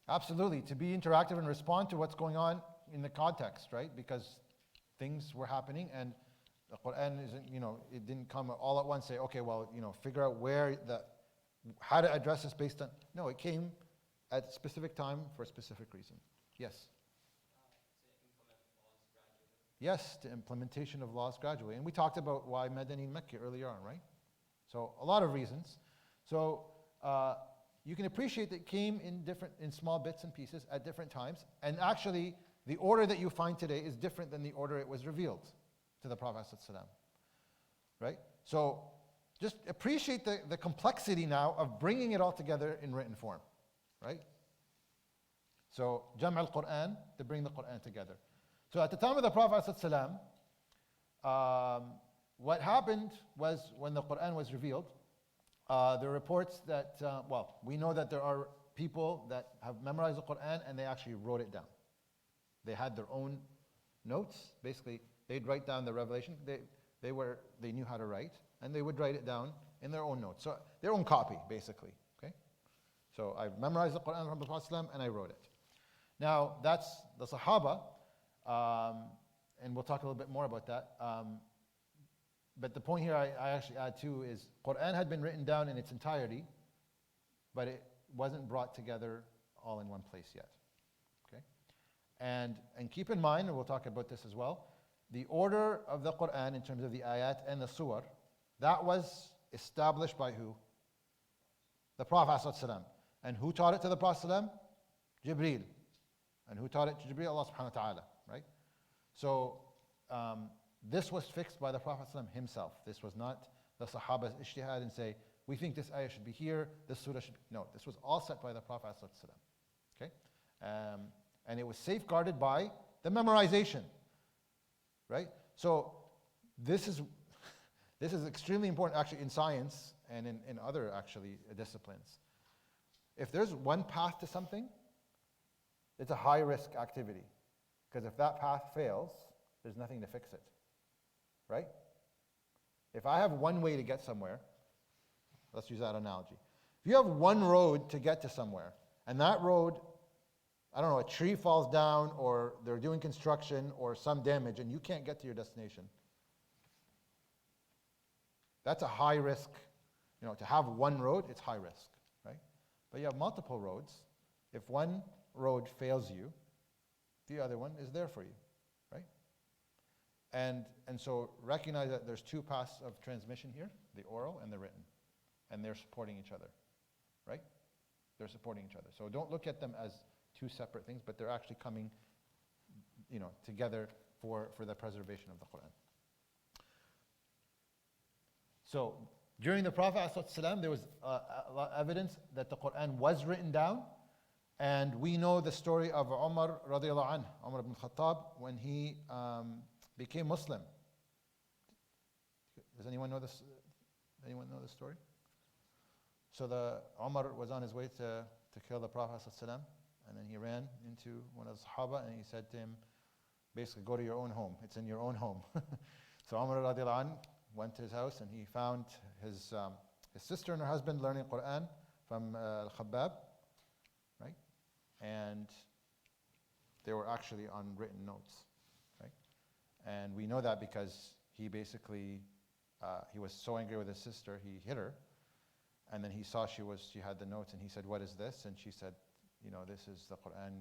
Absolutely, to be interactive and respond to what's going on in the context, right? Because things were happening, and the Quran isn't, it didn't come all at once. Say, okay, well, figure out how to address this based on. No, it came at a specific time for a specific reason. Yes. Yes, the implementation of laws gradually, and we talked about why Madani and Mecca earlier on, right? So a lot of reasons. So. You can appreciate that it came in small bits and pieces at different times, and actually the order that you find today is different than the order it was revealed to the Prophet ﷺ. Right? So just appreciate the complexity now of bringing it all together in written form, right? So, Jam' al-Quran, to bring the Quran together. So at the time of the Prophet ﷺ, what happened was when the Quran was revealed, there are reports that, we know that there are people that have memorized the Quran and they actually wrote it down. They had their own notes. Basically, they'd write down the revelation. They knew how to write, and they would write it down in their own notes. So their own copy, basically. Okay. So I've memorized the Quran from the Prophet ﷺ and I wrote it. Now that's the Sahaba, and we'll talk a little bit more about that. But the point here I actually add too is Quran had been written down in its entirety, but it wasn't brought together all in one place yet. Okay? And keep in mind, and we'll talk about this as well, the order of the Quran in terms of the ayat and the surah, that was established by who? The Prophet ﷺ. And who taught it to the Prophet ﷺ? Jibreel. And who taught it to Jibreel? Allah subhanahu wa ta'ala, right? So, this was fixed by the Prophet ﷺ himself. This was not the Sahaba's ijtihad and say, we think this ayah should be here, this surah should be... No, this was all set by the Prophet ﷺ. Okay? And it was safeguarded by the memorization. Right? So this is extremely important actually in science and in other actually disciplines. If there's one path to something, it's a high risk activity. Because if that path fails, there's nothing to fix it. Right? If I have one way to get somewhere, let's use that analogy. If you have one road to get to somewhere, and that road, I don't know, a tree falls down or they're doing construction or some damage and you can't get to your destination, that's a high risk. To have one road, it's high risk, right? But you have multiple roads. If one road fails you, the other one is there for you, right? And so recognize that there's two paths of transmission here, the oral and the written, and they're supporting each other, right? They're supporting each other. So don't look at them as two separate things, but they're actually coming, together for the preservation of the Quran. So during the Prophet ﷺ, there was a lot of evidence that the Quran was written down, and we know the story of Umar radiallahu anhu, Umar ibn Khattab, when he became Muslim. Does anyone know this? Anyone know this story? So Umar was on his way to kill the Prophet ﷺ. And then he ran into one of the Sahaba and he said to him, basically, go to your own home. It's in your own home. So Umar radiallahu anh went to his house and he found his sister and her husband learning Quran from Al-Khabbab, right? And they were actually on written notes, right? And we know that because he basically, he was so angry with his sister, he hit her. And then he saw she had the notes and he said, what is this? And she said, this is the Quran,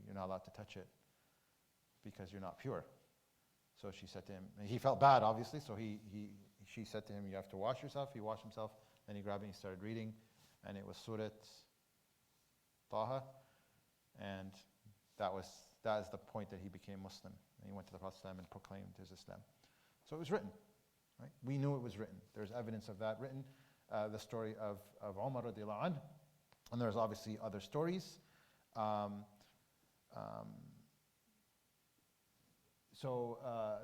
you're not allowed to touch it because you're not pure. So she said to him, and he felt bad obviously, so she said to him, you have to wash yourself. He washed himself, then he grabbed it and he started reading, and it was Surat Taha, and that is the point that he became Muslim. And he went to the Prophet ﷺ and proclaimed his Islam. So it was written, right? We knew it was written. There's evidence of that written, the story of Umar radiallahu anhu, and there's obviously other stories. So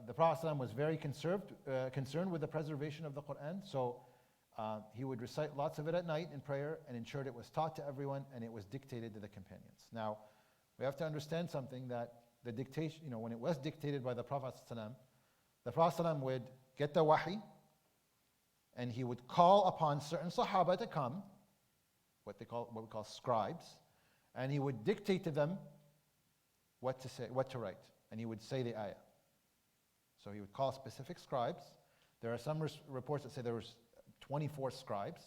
the Prophet ﷺ was very concerned with the preservation of the Quran. So he would recite lots of it at night in prayer and ensured it was taught to everyone and it was dictated to the companions. Now, we have to understand something, that the dictation, when it was dictated by the Prophet ﷺ, the Prophet ﷺ would get the wahi and he would call upon certain Sahaba to come, what we call scribes, and he would dictate to them what to say, what to write, and he would say the ayah. So he would call specific scribes. There are some reports that say there was 24 scribes,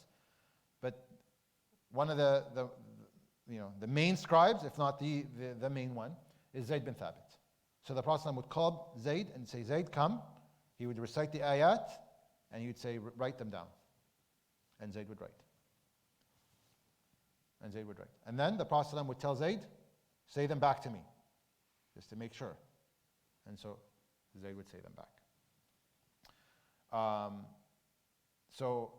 but one of the main scribes, if not the main one, is Zayd bin Thabit. So the Prophet ﷺ would call Zayd and say, Zayd, come. He would recite the ayat, and he would say, write them down. And Zayd would write. And Zayd would write. And then the Prophet ﷺ would tell Zayd, say them back to me, just to make sure. And so Zayd would say them back. So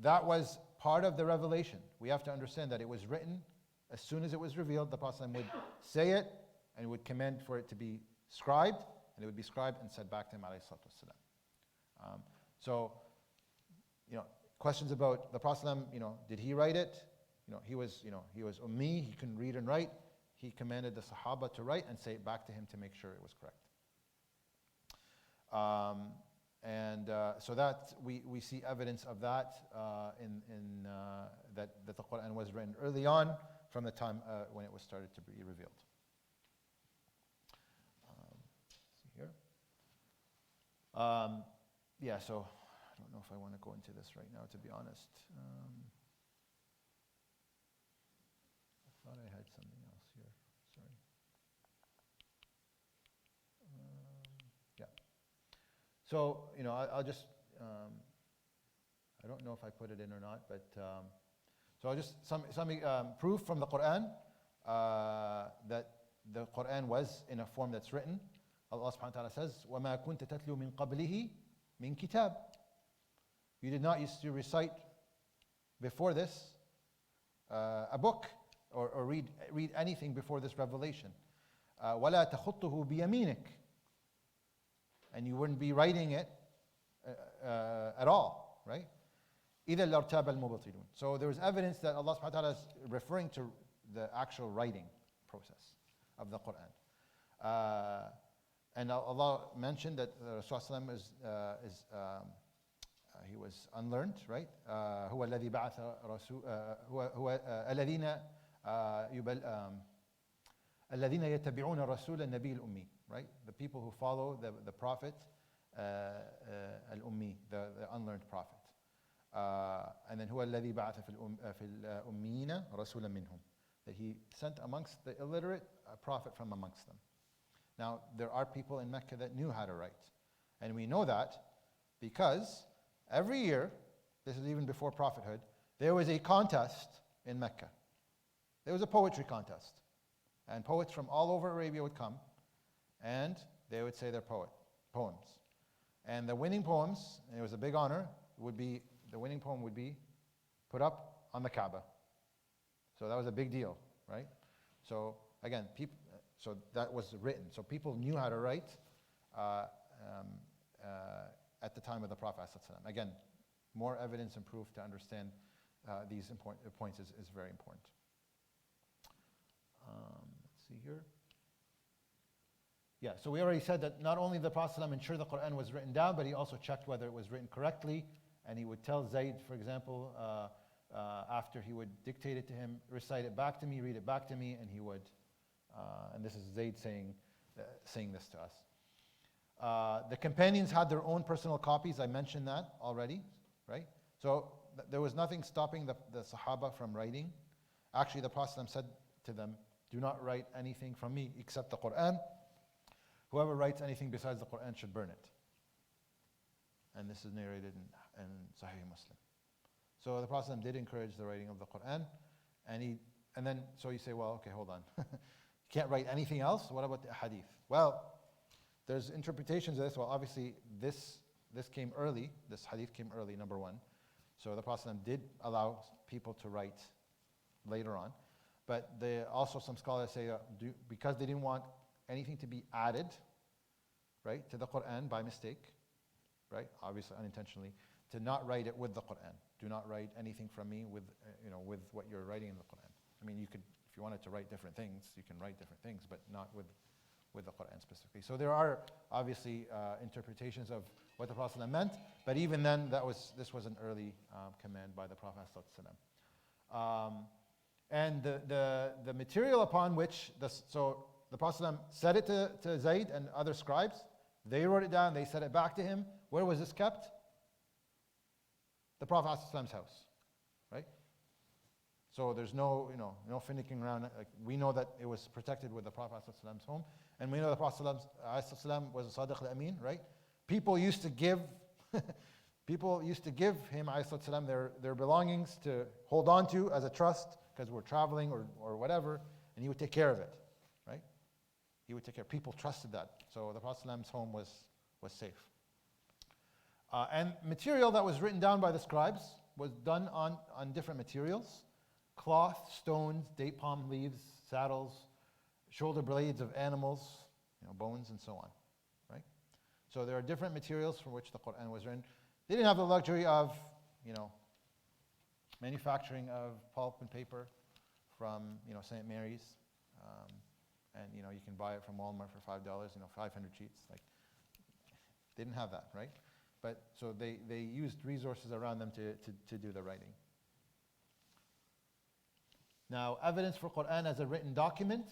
that was part of the revelation. We have to understand that it was written as soon as it was revealed. The Prophet would say it and would command for it to be scribed, and it would be scribed and sent back to him, alayhi salatu wasalam. So, questions about the Prophet, did he write it? He was ummi, he couldn't read and write. He commanded the Sahaba to write and say it back to him to make sure it was correct. So that we see evidence of that that the Quran was written early on from the time when it was started to be revealed. See here. So I don't know if I want to go into this right now, to be honest. I thought I had something else here. Sorry. So, I'll just, I don't know if I put it in or not, but so I'll just, some proof from the Quran that the Quran was in a form that's written. Allah subhanahu wa ta'ala says, وَمَا كُنْتَ تَتْلُو مِن قَبْلِهِ مِن كِتَابٍ. You did not used to recite before this a book or read anything before this revelation. وَلَا تَخُطُّهُ بِيَمِينِكَ. And you wouldn't be writing it at all, right? إِذَا الْأَرْتَابَ الْمُبْطِلُونَ. So there is evidence that Allah subhanahu wa ta'ala is referring to the actual writing process of the Quran. And Allah mentioned that Rasulullah he was unlearned, right? هو الذي بعث رسول هو الذين الذين يتبعون الرسول النبي الأمي, right? The people who follow the prophet الأمي, the unlearned prophet. And then هو الذي بعث في الأميين رسولا منهم, that he sent amongst the illiterate a prophet from amongst them. Now, there are people in Mecca that knew how to write. And we know that because every year, this is even before prophethood, there was a contest in Mecca. There was a poetry contest. And poets from all over Arabia would come, and they would say their poems. And the winning poems, and it was a big honor, the winning poem would be put up on the Kaaba. So that was a big deal, right? So again, so that was written. So people knew how to write at the time of the Prophet ﷺ. Again, more evidence and proof to understand these important points is very important. Let's see here. Yeah, so we already said that not only the Prophet ﷺ ensured the Quran was written down, but he also checked whether it was written correctly. And he would tell Zayd, for example, after he would dictate it to him, recite it back to me, read it back to me, and he would. And this is Zayd saying this to us. The companions had their own personal copies. I mentioned that already, right? So there was nothing stopping the Sahaba from writing. Actually, the Prophet said to them, do not write anything from me except the Quran. Whoever writes anything besides the Quran should burn it. And this is narrated in Sahih Muslim. So the Prophet did encourage the writing of the Quran. And then, so you say, well, okay, hold on. You can't write anything else? What about the hadith? Well, there's interpretations of this. Well, obviously, this came early. This hadith came early, number one. So the Prophet did allow people to write later on. But also some scholars say because they didn't want anything to be added, right, to the Quran by mistake, right, obviously unintentionally, to not write it with the Quran. Do not write anything from me with what you're writing in the Quran. I mean, you could, if you wanted to write different things, you can write different things, but not with the Quran specifically. So there are obviously interpretations of what the Prophet meant, but even then, this was an early command by the Prophet ﷺ. And the material upon which so the Prophet said it to Zayd and other scribes. They wrote it down. They said it back to him. Where was this kept? The Prophet's house, right? So there's no finicking around. Like, we know that it was protected with the Prophet's home, and we know the Prophet was a Sadiq al-Amin, right? People used to give him their belongings to hold on to as a trust because we're traveling or whatever, and he would take care of it, right? He would take care. People trusted that, so the Prophet's home was safe. And material that was written down by the scribes was done on different materials: cloth, stones, date palm leaves, saddles, shoulder blades of animals, bones, and so on. Right? So there are different materials from which the Quran was written. They didn't have the luxury of, manufacturing of pulp and paper from, St. Mary's, and you can buy it from Walmart for $5, 500 sheets. Like, they didn't have that, right? But so they used resources around them to do the writing. Now, evidence for Quran as a written document.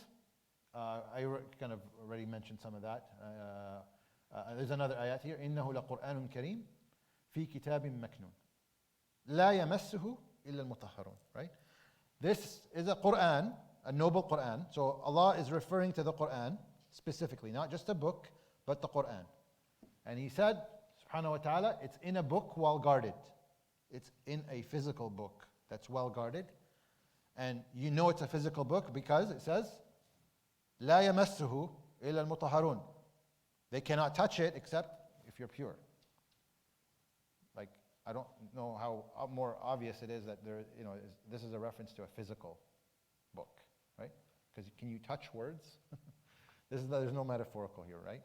I kind of already mentioned some of that. There's another ayat here. إنه لقرآن كريم في كتاب مكنون لا يمسه إلا المطهرون. Right? This is a Quran, a noble Quran. So Allah is referring to the Quran specifically, not just a book, but the Quran. And He said, Subhanahu wa Taala, it's in a book well guarded. It's in a physical book that's well guarded. And you know it's a physical book because it says, لا يمسه إلا المطهرون. They cannot touch it except if you're pure. Like, I don't know how more obvious it is that this is a reference to a physical book, right? Because can you touch words? There's no metaphorical here, right?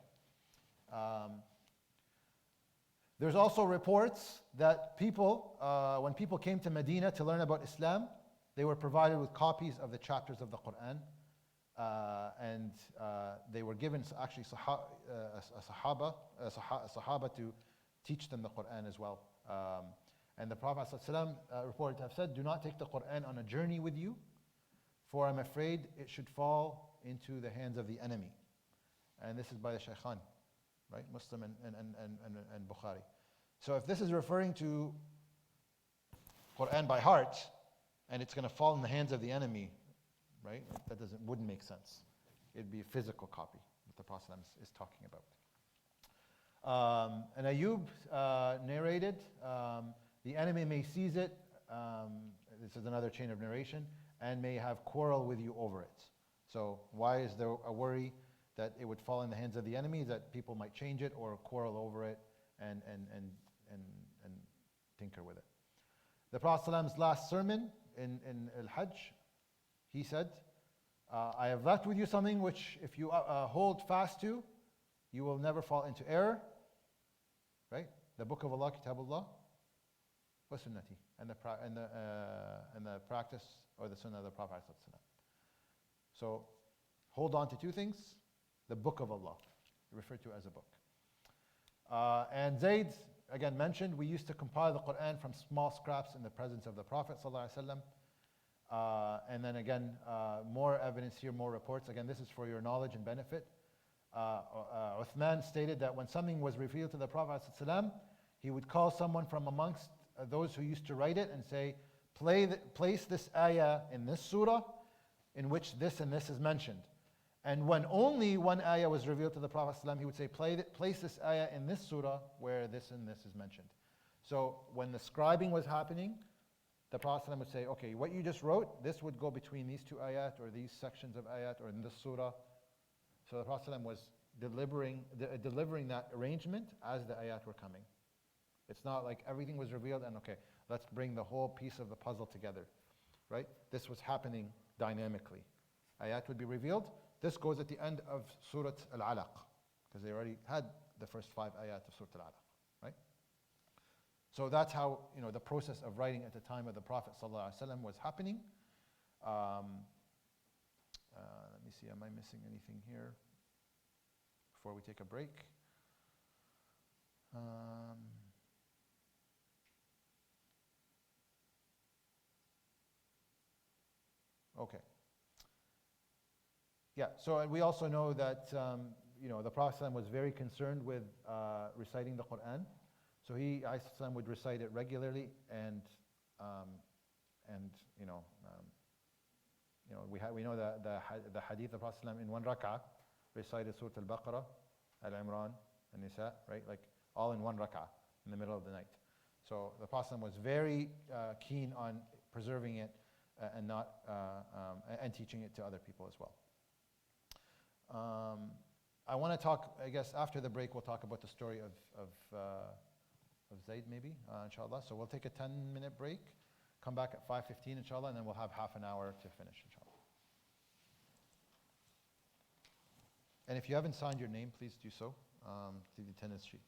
There's also reports that people, when people came to Medina to learn about Islam, they were provided with copies of the chapters of the Quran, and they were given actually Sahaba to teach them the Quran as well. And the Prophet ﷺ reported to have said, "Do not take the Quran on a journey with you, for I'm afraid it should fall into the hands of the enemy." And this is by the Shaykhan, right? Muslim and Bukhari. So if this is referring to Quran by heart, and it's going to fall in the hands of the enemy, right? That wouldn't make sense. It'd be a physical copy that the Prophet is talking about. And Ayub narrated, the enemy may seize it, this is another chain of narration, and may have quarrel with you over it. So why is there a worry that it would fall in the hands of the enemy, that people might change it or quarrel over it and tinker with it? The Prophet's last sermon in Al-Hajj, he said, I have left with you something which if you hold fast to, you will never fall into error. Right? The Book of Allah, Kitabullah, wa Sunnati, and the practice or the Sunnah of the Prophet. So hold on to two things. The Book of Allah, referred to as a book. And Zayd, again mentioned, we used to compile the Quran from small scraps in the presence of the Prophet ﷺ. And then again, more evidence here, more reports. Again, this is for your knowledge and benefit. Uthman stated that when something was revealed to the Prophet ﷺ, he would call someone from amongst those who used to write it and say, place this ayah in this surah in which this and this is mentioned. And when only one ayah was revealed to the Prophet ﷺ, he would say, place this ayah in this surah where this and this is mentioned. So when the scribing was happening, the Prophet ﷺ would say, okay, what you just wrote, this would go between these two ayat or these sections of ayat or in this surah. So the Prophet ﷺ was delivering that arrangement as the ayat were coming. It's not like everything was revealed and okay, let's bring the whole piece of the puzzle together, right? This was happening dynamically. Ayat would be revealed. This goes at the end of Surah Al-Alaq, because they already had the first 5 ayat of Surah Al-Alaq, right? So that's how the process of writing at the time of the Prophet ﷺ was happening. Let me see, am I missing anything here before we take a break? Okay. Yeah, so we also know that the Prophet ﷺ was very concerned with reciting the Quran. So he ﷺ would recite it regularly, and we know the hadith of the Prophet ﷺ in one rak'ah recited Surah Al-Baqarah, Al-Imran, and Nisa, right? Like all in one rak'ah in the middle of the night. So the Prophet ﷺ was very keen on preserving it and teaching it to other people as well. I want to talk, I guess after the break we'll talk about the story of Zaid maybe, inshallah. So we'll take a 10-minute break, come back at 5:15 inshallah, and then we'll have half an hour to finish inshallah. And if you haven't signed your name, please do so to the attendance sheet.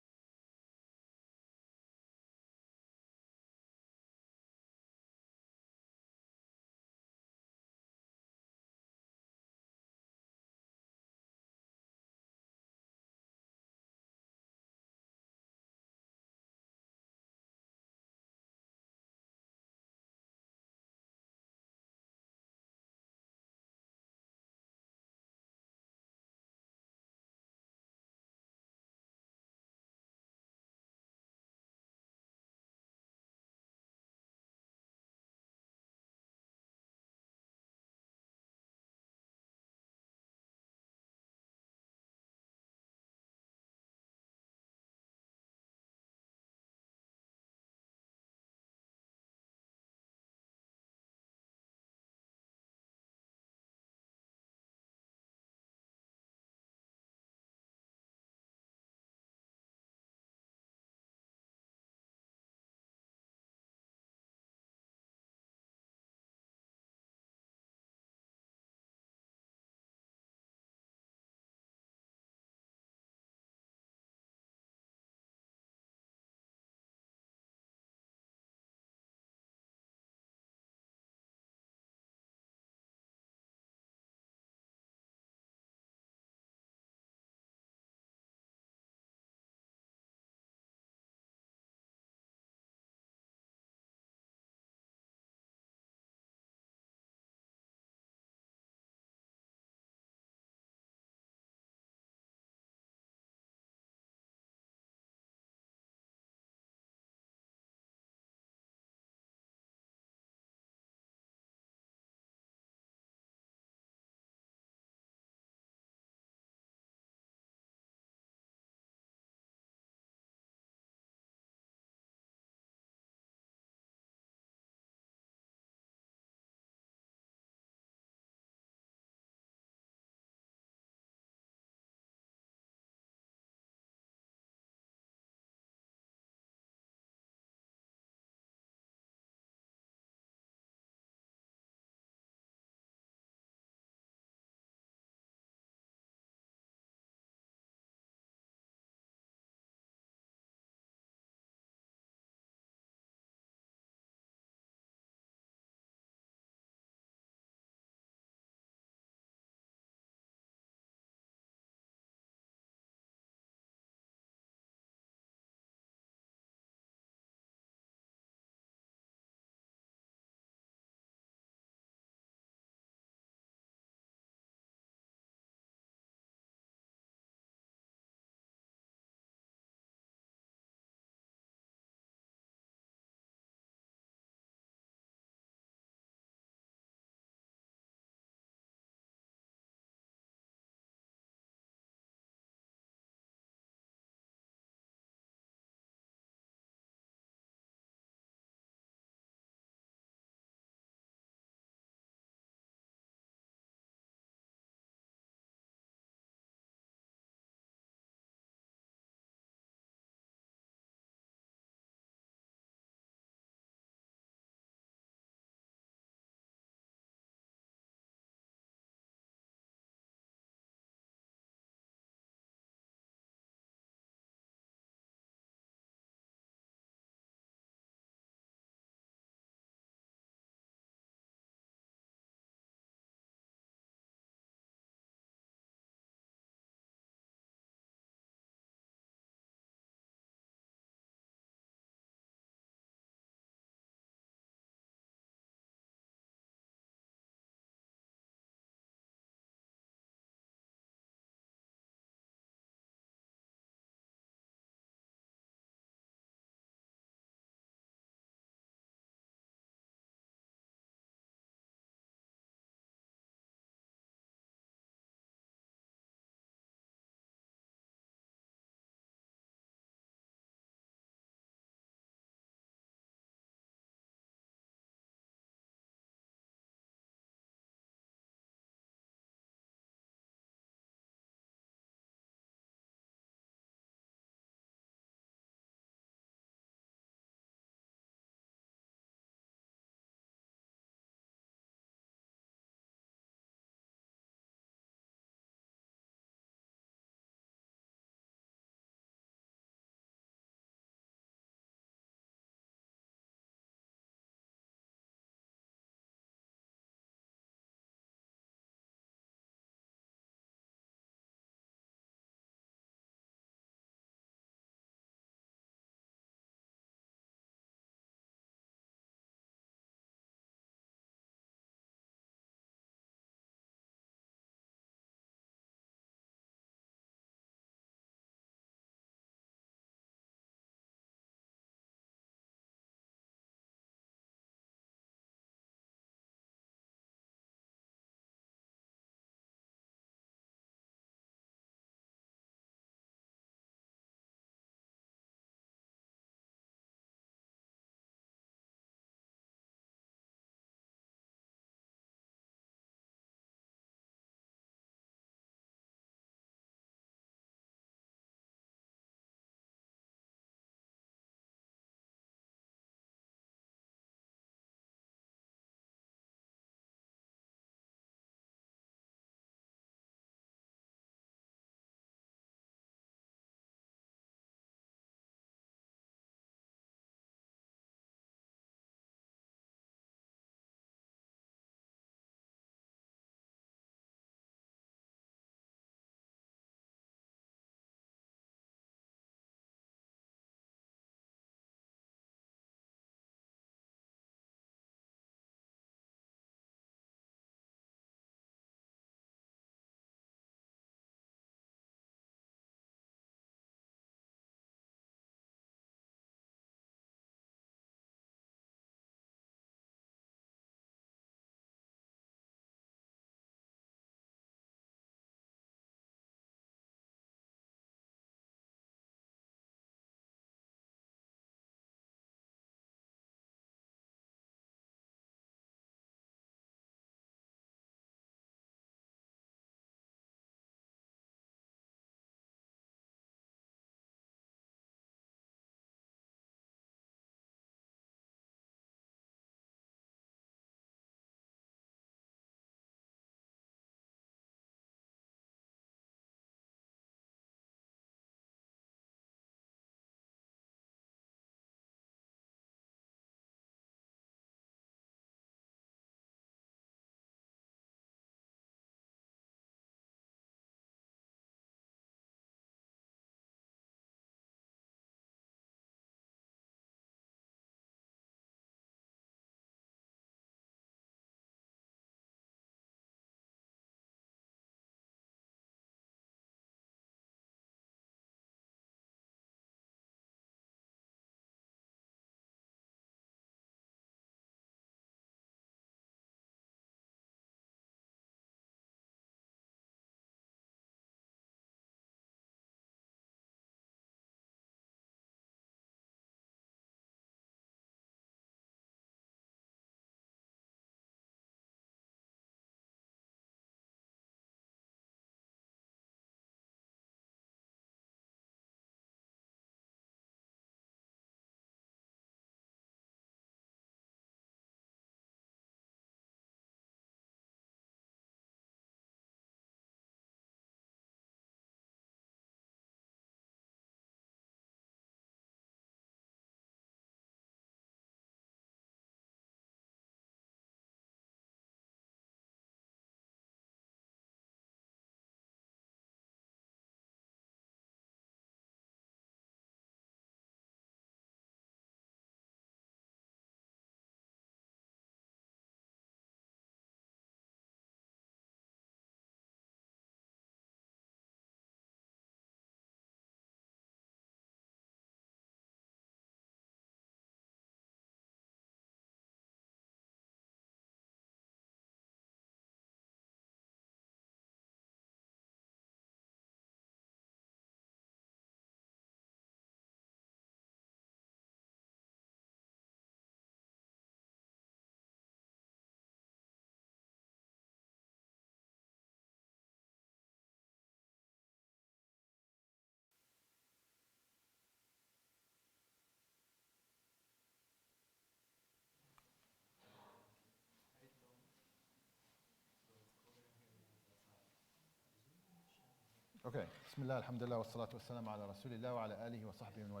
Okay. Bismillah, alhamdulillah, wa salatu wa salam ala rasulillah wa ala alihi wa sahbihi wa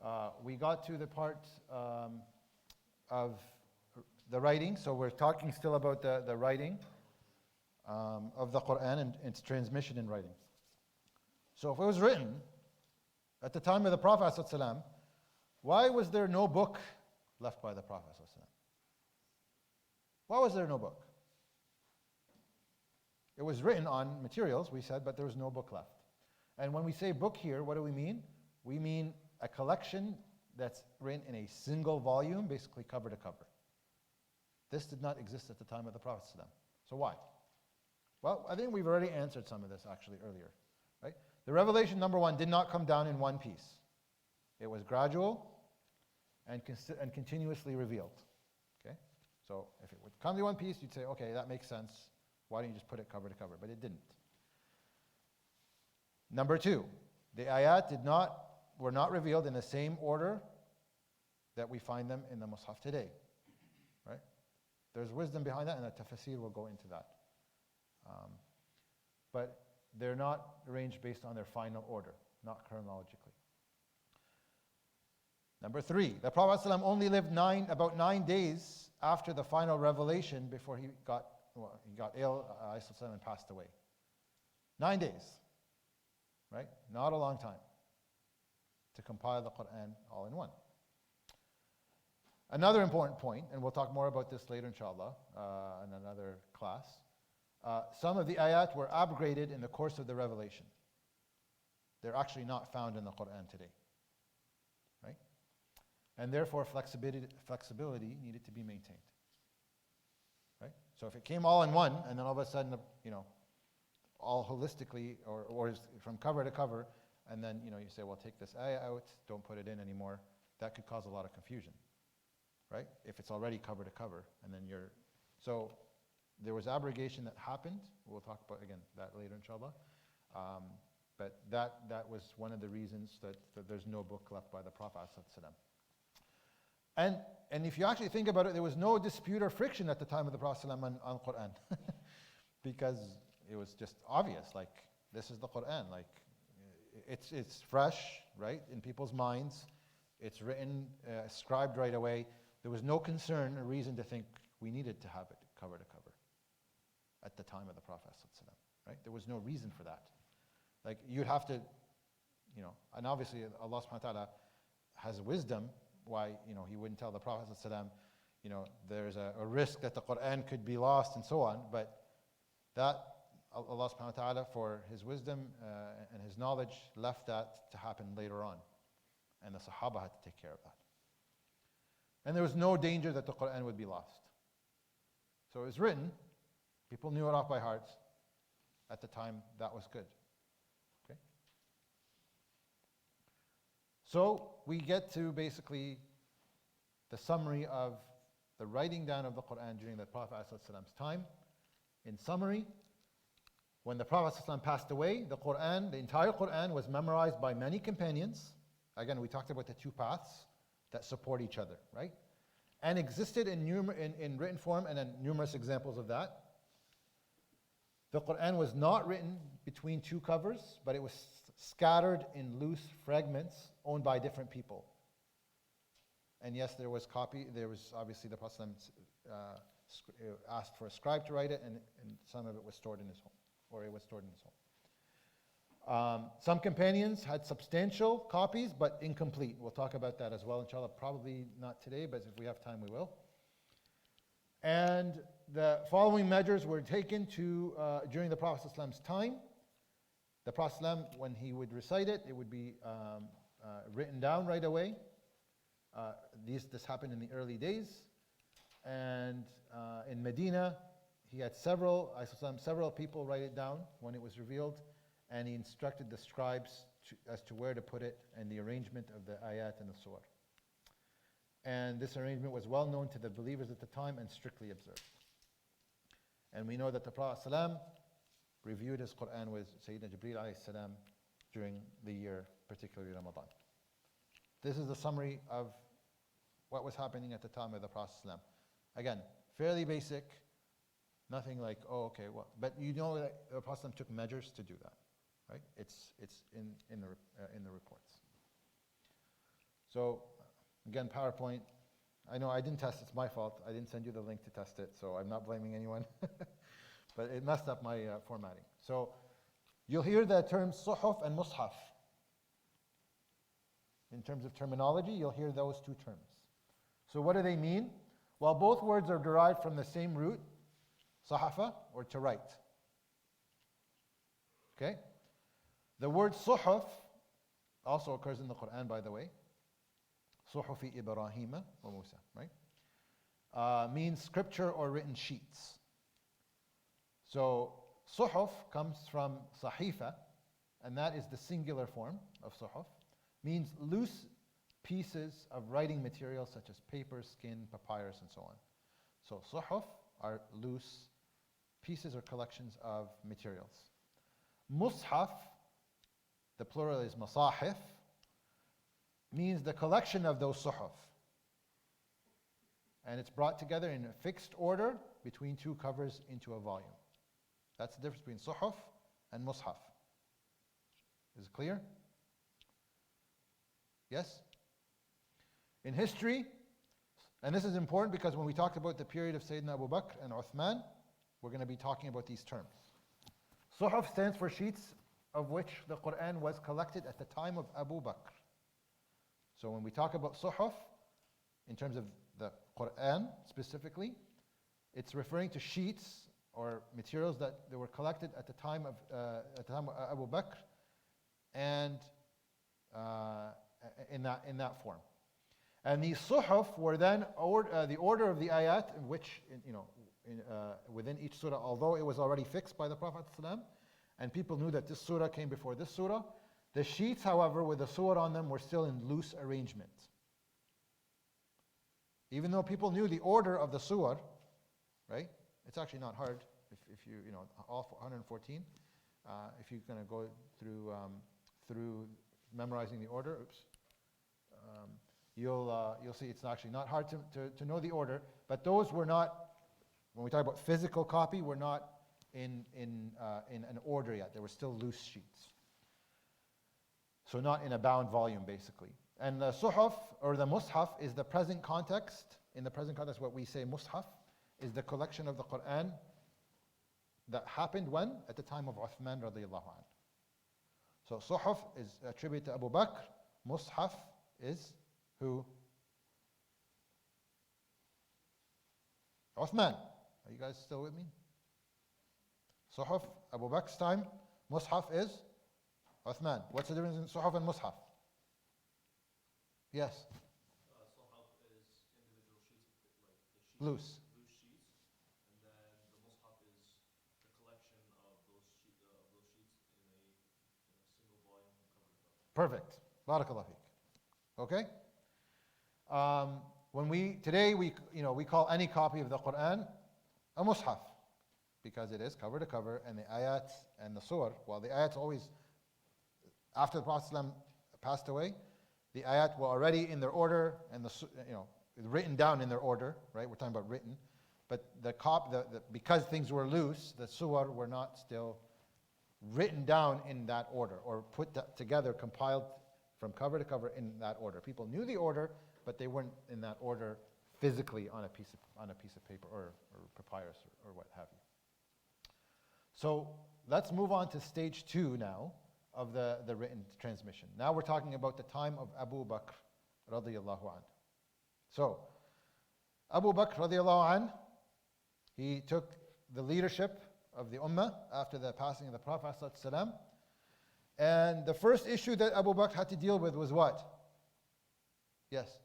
wala. We got to the part of the writing, so we're talking still about the writing of the Quran and its transmission in writing. So if it was written at the time of the Prophet ﷺ, why was there no book left by the Prophet ﷺ? Why was there no book? It was written on materials, we said, but there was no book left. And when we say book here, what do we mean? We mean a collection that's written in a single volume, basically cover to cover. This did not exist at the time of the Prophet ﷺ. So why? Well, I think we've already answered some of this actually earlier. Right? The revelation, number one, did not come down in one piece. It was gradual and continuously revealed. Okay? So if it would come to one piece, you'd say, okay, that makes sense. Why don't you just put it cover to cover? But it didn't. Number two, the ayat were not revealed in the same order that we find them in the Mus'haf today. Right? There's wisdom behind that, and the tafsir will go into that. But they're not arranged based on their final order, not chronologically. Number three, the Prophet ﷺ only lived about 9 days after the final revelation before he got ill and passed away. 9 days, right? Not a long time to compile the Quran all in one. Another important point, and we'll talk more about this later inshallah in another class, some of the ayat were abrogated in the course of the revelation. They're actually not found in the Quran today. Right? And therefore flexibility needed to be maintained. Right? So if it came all in one, and then all of a sudden, all holistically, or from cover to cover, and then you say, well, take this ayah out, don't put it in anymore, that could cause a lot of confusion. Right? If it's already cover to cover, and then so there was abrogation that happened. We'll talk about, again, that later, inshallah. But that was one of the reasons that there's no book left by the Prophet ﷺ. And if you actually think about it, there was no dispute or friction at the time of the Prophet ﷺ on Quran. Because it was just obvious, like, this is the Quran. Like, it's fresh, right, in people's minds. It's written, scribed right away. There was no concern or reason to think we needed to have it cover to cover at the time of the Prophet ﷺ, right? There was no reason for that. Like, you'd have to, and obviously Allah subhanahu wa ta'ala has wisdom why, He wouldn't tell the Prophet ﷺ, there's a risk that the Quran could be lost and so on, but that Allah subhanahu wa ta'ala, for His wisdom and His knowledge, left that to happen later on. And the Sahaba had to take care of that. And there was no danger that the Quran would be lost. So it was written, people knew it off by heart. At the time, that was good. Okay? So we get to basically the summary of the writing down of the Quran during the Prophet ﷺ's time. In summary, when the Prophet ﷺ passed away, the entire Quran was memorized by many companions. Again, we talked about the two paths that support each other, right? And existed in written form, and then numerous examples of that. The Quran was not written between two covers, but it was scattered in loose fragments owned by different people. And yes, there was obviously the Prophet asked for a scribe to write it, and some of it was stored in his home, or it was stored in his home. Some companions had substantial copies, but incomplete. We'll talk about that as well, inshallah. Probably not today, but if we have time, we will. And the following measures were taken during the Prophet ﷺ's time. The Prophet ﷺ, when he would recite it, it would be written down right away. This happened in the early days. And in Medina, he had several people write it down when it was revealed. And he instructed the scribes as to where to put it and the arrangement of the ayat and the surah. And this arrangement was well known to the believers at the time and strictly observed. And we know that the Prophet ﷺ reviewed his Quran with Sayyidina Jibreel alayhi salam during the year, particularly Ramadan. This is the summary of what was happening at the time of the Prophet ﷺ. Again, fairly basic, nothing like, but you know that the Prophet ﷺ took measures to do that. right? It's in the reports. So again, PowerPoint. I know I didn't test. It's my fault. I didn't send you the link to test it, so I'm not blaming anyone. But it messed up my formatting. So you'll hear the terms suhuf and mushaf. In terms of terminology, you'll hear those two terms. So what do they mean? Well, both words are derived from the same root, sahafa, or to write. Okay? The word suhuf also occurs in the Quran, by the way. Suhufi Ibrahima wa Musa, right? Means scripture or written sheets. So suhuf comes from sahifa, and that is the singular form of suhuf. Means loose pieces of writing material such as paper, skin, papyrus, and so on. So suhuf are loose pieces or collections of materials. Mushaf, the plural is masahif, means the collection of those suhuf. And it's brought together in a fixed order between two covers into a volume. That's the difference between suhuf and mushaf. Is it clear? Yes? In history, and this is important because when we talked about the period of Sayyidina Abu Bakr and Uthman, we're going to be talking about these terms. Suhuf stands for sheets of which the Quran was collected at the time of Abu Bakr. So when we talk about suhuf, in terms of the Quran specifically, it's referring to sheets or materials that they were collected at the time of Abu Bakr, and in that form. And these suhuf were then the order of the ayat in which, within each surah, although it was already fixed by the Prophet ﷺ, and people knew that this surah came before this surah, the sheets, however, with the surah on them were still in loose arrangement. Even though people knew the order of the surah, right? It's actually not hard if you all 114. If you're going to go through memorizing the order, you'll see it's actually not hard to know the order. But those were not, when we talk about physical copy, were not in an order yet. They were still loose sheets. So not in a bound volume, basically. And the suhuf, or the mushaf, is the present context. In the present context, what we say mushaf is the collection of the Quran that happened when? At the time of Uthman radiallahu anhu. So suhuf is attributed to Abu Bakr. Mushaf is who? Uthman. Are you guys still with me? Suhuf, Abu Bakr's time. Mushaf is Uthman. What's the difference in suhuf and mushaf? Yes? Suhaf is individual sheets, like the sheets, Loose. sheets, and then the mushaf is the collection of those sheets in a single volume from cover to cover. Perfect. Barakallah feek. Okay? Today we call any copy of the Quran a mushaf because it is cover to cover, and the ayat and the surah, while the ayats always, after the Prophet ﷺ passed away, the ayat were already in their order and written down in their order, right? We're talking about written, but because things were loose, the surah were not still written down in that order or put together, compiled from cover to cover in that order. People knew the order, but they weren't in that order physically on a piece of paper or papyrus or what have you. So let's move on to stage 2 now of the written transmission. Now we're talking about the time of Abu Bakr radiallahu anh. So Abu Bakr radiallahu anh, he took the leadership of the ummah after the passing of the Prophet ﷺ. And the first issue that Abu Bakr had to deal with was what? Yes?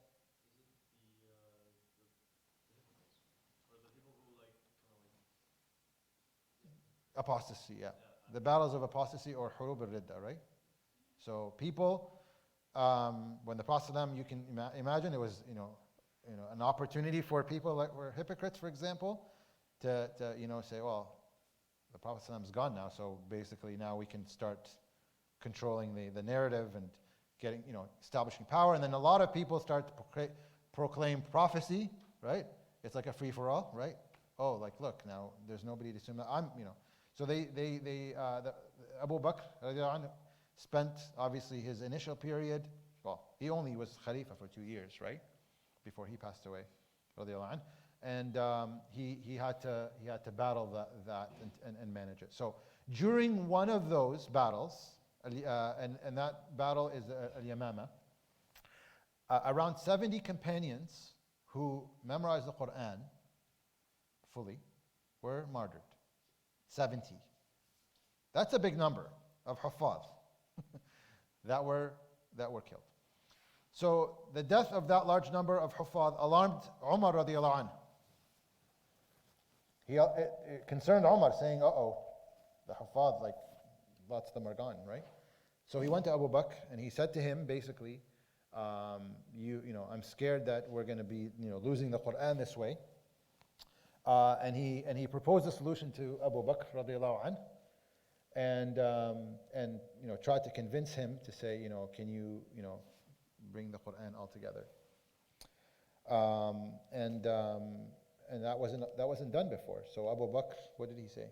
Apostasy, yeah. The battles of apostasy, or hurub al-ridda, right? So people, when the Prophet ﷺ, you can imagine it was an opportunity for people that were hypocrites, for example, to say, well, the Prophet ﷺ is gone now, so basically now we can start controlling the narrative and getting, establishing power. And then a lot of people start to proclaim prophecy, right? It's like a free-for-all, right? Oh, like, look, now there's nobody to assume that So Abu Bakr radiallahu anhu spent obviously his initial period, well, he only was Khalifa for 2 years, right? Before he passed away, radiallahu anhu. And he had to battle that and manage it. So during one of those battles, and that battle is Al-Yamama, around 70 companions who memorized the Quran fully were martyred. 70. That's a big number of Huffaz that were killed. So the death of that large number of Huffaz alarmed Umar radiallahu anhu. It concerned Umar, saying, uh-oh, the Huffaz, like, lots of them are gone, right? So he went to Abu Bakr and he said to him, basically, I'm scared that we're going to be, losing the Quran this way. And he proposed a solution to Abu Bakr radiallahu anhu, and tried to convince him to say, can you, bring the Quran altogether. And that wasn't done before. So Abu Bakr, what did he say?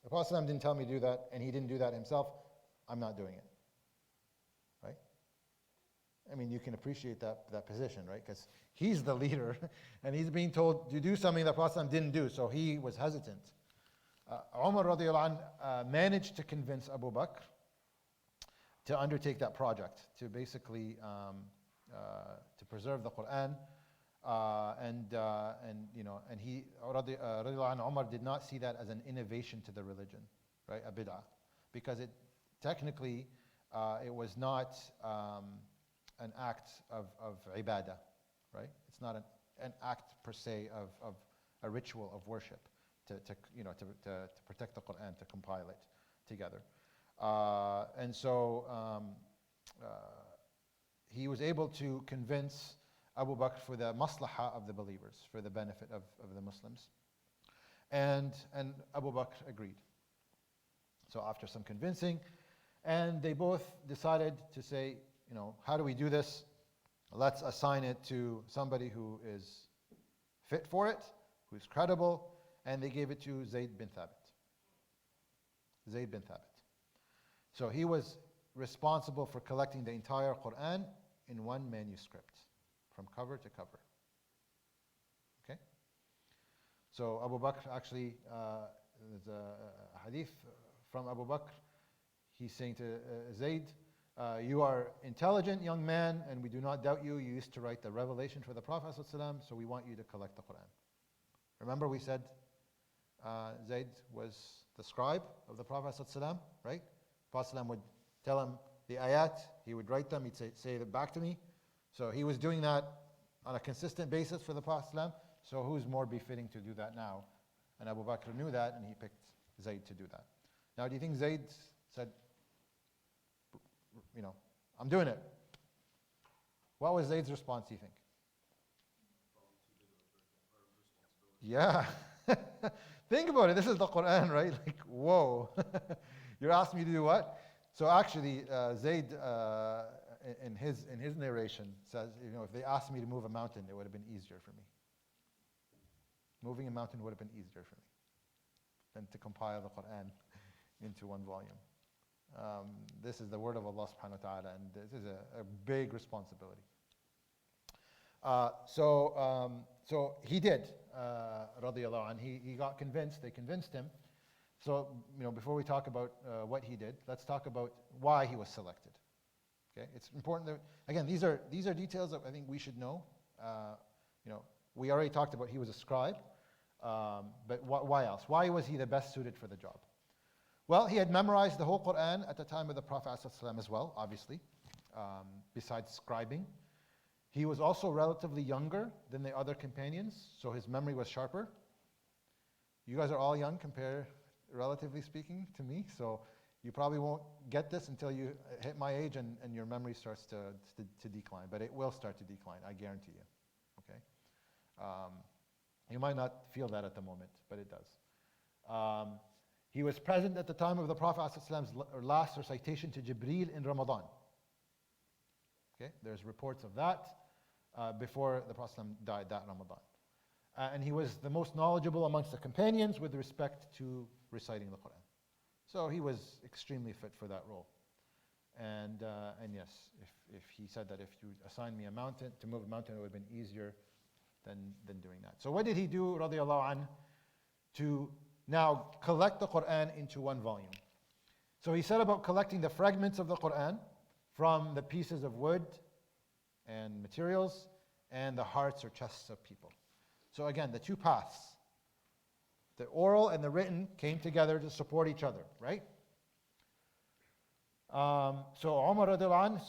The Prophet ﷺ didn't tell me to do that, and he didn't do that himself. I'm not doing it. Right? I mean, you can appreciate that position, right? Because he's the leader, and he's being told to do something that Prophet ﷺ didn't do, so he was hesitant. Umar radiallahu anh, managed to convince Abu Bakr to undertake that project, to basically to preserve the Quran, and he radiallahu anh, Umar did not see that as an innovation to the religion, right? A bid'ah, because it technically it was not an act of ibadah, right? It's not an act per se of a ritual of worship to protect the Quran, to compile it together. And so he was able to convince Abu Bakr for the maslahah of the believers, for the benefit of the Muslims. And Abu Bakr agreed. So after some convincing, and they both decided to say, how do we do this? Let's assign it to somebody who is fit for it, who's credible, and they gave it to Zayd bin Thabit. Zayd bin Thabit. So he was responsible for collecting the entire Quran in one manuscript, from cover to cover. Okay? So Abu Bakr actually, there's a hadith from Abu Bakr. He's saying to Zayd, you are intelligent young man, and we do not doubt you. You used to write the revelation for the Prophet ﷺ, so we want you to collect the Quran. Remember we said Zayd was the scribe of the Prophet ﷺ, right? The Prophet ﷺ would tell him the ayat, he would write them, he'd say them back to me. So he was doing that on a consistent basis for the Prophet ﷺ, so who's more befitting to do that now? And Abu Bakr knew that, and he picked Zayd to do that. Now, do you think Zayd said, I'm doing it? What was Zayd's response, do you think? Yeah. Think about it. This is the Quran, right? Like, whoa. You're asking me to do what? So actually, Zayd, in his narration, says, if they asked me to move a mountain, it would have been easier for me. Moving a mountain would have been easier for me than to compile the Quran into one volume. This is the word of Allah subhanahu wa ta'ala, and this is a big responsibility. So he did, radiallahu anhu. He got convinced, they convinced him. So, before we talk about what he did, let's talk about why he was selected. Okay, it's important that, again, these are details that I think we should know. We already talked about he was a scribe, but why else? Why was he the best suited for the job? Well, he had memorized the whole Quran at the time of the Prophet ﷺ as well, obviously, besides scribing. He was also relatively younger than the other companions, so his memory was sharper. You guys are all young relatively speaking, to me, so you probably won't get this until you hit my age and your memory starts to decline, but it will start to decline, I guarantee you. Okay? You might not feel that at the moment, but it does. He was present at the time of the Prophet ﷺ's last recitation to Jibreel in Ramadan. Okay, there's reports of that before the Prophet ﷺ died that Ramadan. And he was the most knowledgeable amongst the companions with respect to reciting the Quran. So he was extremely fit for that role. And yes, if he said that if you assign me a mountain, to move a mountain, it would have been easier than doing that. So what did he do, radiallahu anh, to now collect the Quran into one volume? So he said about collecting the fragments of the Quran from the pieces of wood and materials and the hearts or chests of people. So again, the two paths, the oral and the written, came together to support each other, right? So Umar radiallahu anh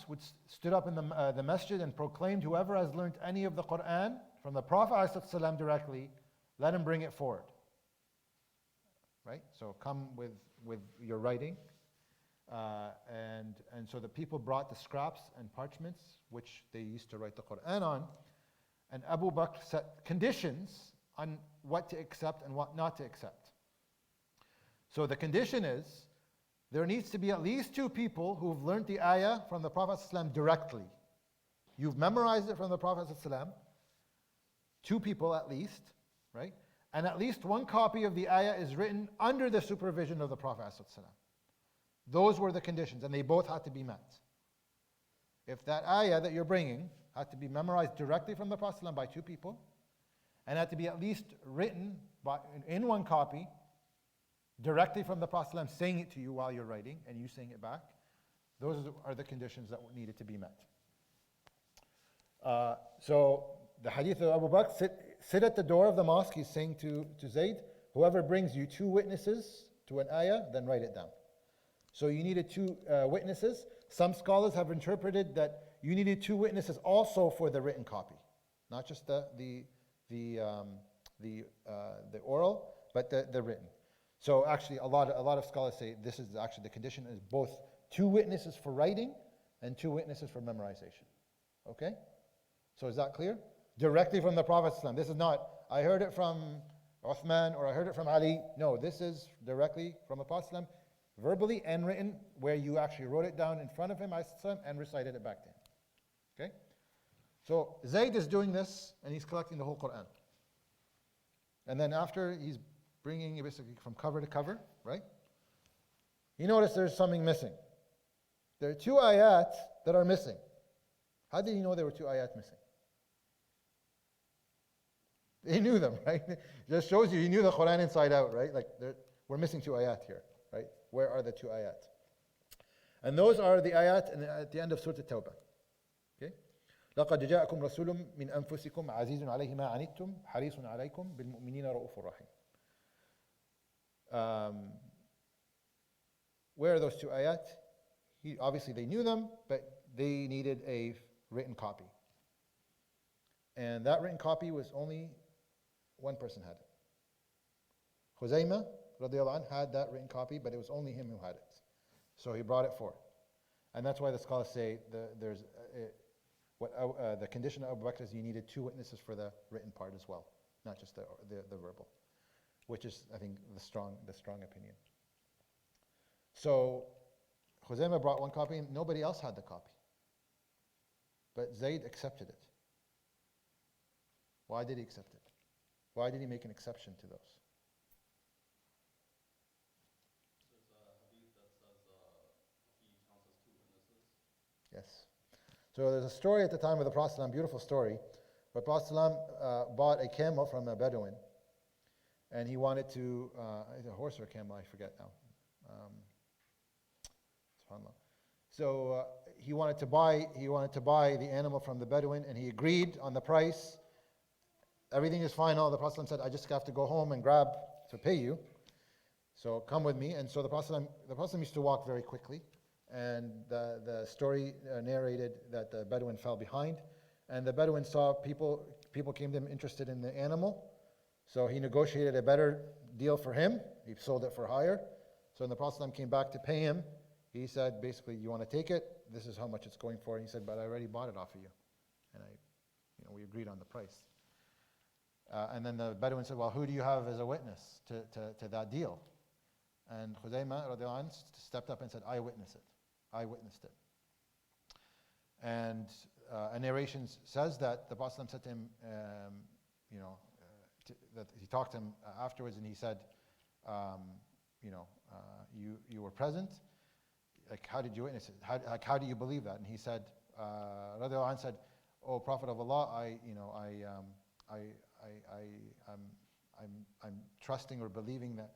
stood up in the masjid and proclaimed, whoever has learned any of the Quran from the Prophet ﷺ directly, let him bring it forward. Right? So come with your writing. And so the people brought the scraps and parchments, which they used to write the Quran on. And Abu Bakr set conditions on what to accept and what not to accept. So the condition is, there needs to be at least two people who've learned the ayah from the Prophet ﷺ directly. You've memorized it from the Prophet ﷺ. Two people at least, right? And at least one copy of the ayah is written under the supervision of the Prophet ﷺ. Those were the conditions, and they both had to be met. If that ayah that you're bringing had to be memorized directly from the Prophet ﷺ by two people, and had to be at least written in one copy, directly from the Prophet ﷺ, saying it to you while you're writing, and you saying it back, those are the conditions that needed to be met. So the hadith of Abu Bakr, sit at the door of the mosque, he's saying to Zayd, whoever brings you two witnesses to an ayah, then write it down. So you needed two witnesses. Some scholars have interpreted that you needed two witnesses also for the written copy, not just the oral, but the written. So actually, a lot of scholars say this is actually the condition is both two witnesses for writing and two witnesses for memorization. Okay? So is that clear? Directly from the Prophet ﷺ. This is not, I heard it from Uthman or I heard it from Ali. No, this is directly from the Prophet ﷺ, verbally and written, where you actually wrote it down in front of him and recited it back to him. Okay? So Zayd is doing this and he's collecting the whole Quran. And then after he's bringing it basically from cover to cover, right? You notice there's something missing. There are two ayat that are missing. How did he know there were two ayat missing? He knew them, right? It just shows you he knew the Quran inside out, right? Like we're missing two ayat here, right? Where are the two ayat? And those are the ayat at the end of Surah At-Tawbah. Okay? لقد جاءكم رسول من أنفسكم عزيز عليه ما عنتم حريص عليكم بالمؤمنين رؤوف رحيم. Where are those two ayat? Obviously they knew them, but they needed a written copy. And that written copy was only one person had it. Khuzaymah radiallahu anh had that written copy, but it was only him who had it. So he brought it forth. And that's why the scholars say the condition of Abu Bakr is you needed two witnesses for the written part as well, not just the verbal, which is, I think, the strong opinion. So Khuzaymah brought one copy, and nobody else had the copy. But Zayd accepted it. Why did he accept it? Why did he make an exception to those? Yes. So there's a story at the time of the Prophet ﷺ, beautiful story, where Prophet ﷺ bought a camel from a Bedouin, and he wanted to, a horse or a camel, I forget now. SubhanAllah. So he wanted to buy the animal from the Bedouin, and he agreed on the price. Everything is final. The Prophet ﷺ said, I just have to go home and grab to pay you. So come with me. And so the Prophet ﷺ used to walk very quickly. And the story narrated that the Bedouin fell behind. And the Bedouin saw people came to him interested in the animal. So he negotiated a better deal for him. He sold it for higher. So when the Prophet ﷺ came back to pay him, he said, basically, you want to take it? This is how much it's going for. And he said, but I already bought it off of you. And we agreed on the price. And then the Bedouin said, well, who do you have as a witness to that deal? And Khuzaymah radiallahu anh stepped up and said, I witnessed it. And a narration says that the Prophet said to him, that he talked to him afterwards, and he said, you were present. Like, how did you witness it? How do you believe that? And he said, radiallahu anh said, "Oh, Prophet of Allah, I'm trusting or believing that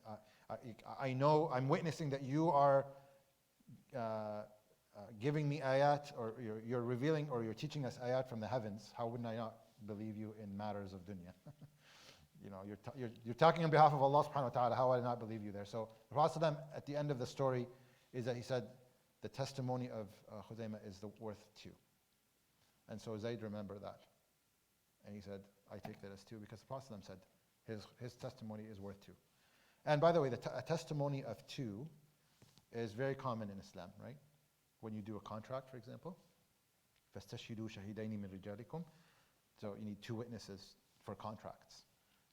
I know, I'm witnessing that you are giving me ayat, or you're revealing, or you're teaching us ayat from the heavens. How wouldn't I not believe you in matters of dunya?" You're talking on behalf of Allah subhanahu wa ta'ala. How would I not believe you there? So the Prophet at the end of the story is that he said, the testimony of Khuzaymah is worth 2. And so Zayd remembered that. And he said, I take that as 2, because the Prophet said his testimony is worth 2. And by the way, a testimony of 2 is very common in Islam, right? When you do a contract, for example, فَاسْتَشْهِدُوا شَهِدَيْنِ مِنْ رِجَالِكُمْ. So you need 2 witnesses for contracts.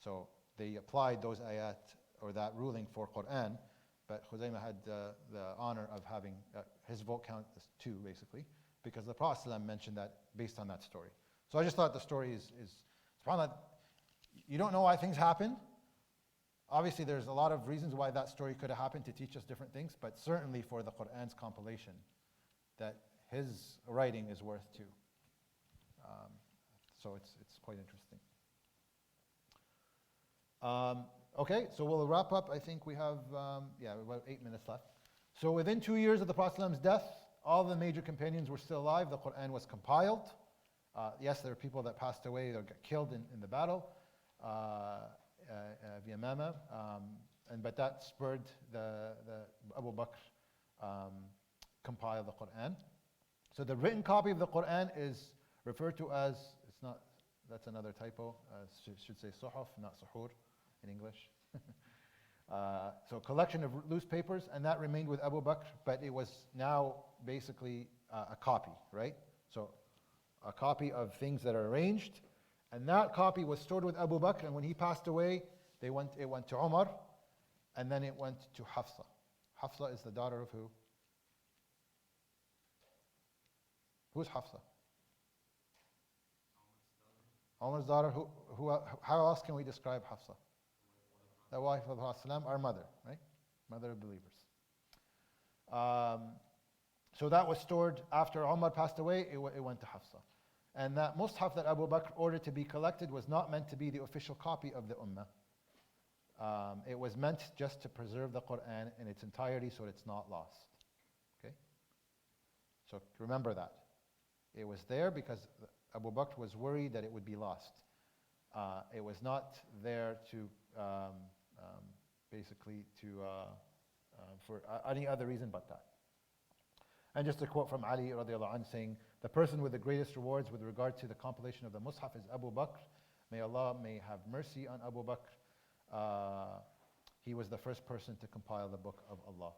So they applied those ayat, or that ruling, for Quran, but Khuzaymah had the honor of having his vote count as 2, basically, because the Prophet ﷺ mentioned that based on that story. So I just thought the story is subhanAllah, you don't know why things happen. Obviously, there's a lot of reasons why that story could have happened to teach us different things, but certainly for the Quran's compilation, that his writing is worth 2. So it's quite interesting. Okay, so we'll wrap up. I think we have about 8 minutes left. So within 2 years of the Prophet's death, all the major companions were still alive. The Quran was compiled. Yes, there were people that passed away or got killed in the battle of Yamama, but that spurred the Abu Bakr compile the Quran. So the written copy of the Quran is referred to as, it's not, that's another typo, should say suhuf, not suhur in English. So collection of loose papers, and that remained with Abu Bakr, but it was now basically a copy, right? So a copy of things that are arranged, and that copy was stored with Abu Bakr, and when he passed away, it went to Umar, and then it went to Hafsa. Hafsa is the daughter of who? Who's Hafsa? Umar's daughter. How else can we describe Hafsa? The wife of the Prophet, our mother, right? Mother of believers. So that was stored after Umar passed away, it went to Hafsa. And that Mus'haf that Abu Bakr ordered to be collected was not meant to be the official copy of the Ummah. It was meant just to preserve the Quran in its entirety so it's not lost. Okay? So remember that. It was there because Abu Bakr was worried that it would be lost. It was not there to for any other reason but that. And just a quote from Ali radiallahu anh saying, "The person with the greatest rewards with regard to the compilation of the Mus'haf is Abu Bakr. May Allah have mercy on Abu Bakr. He was the first person to compile the book of Allah."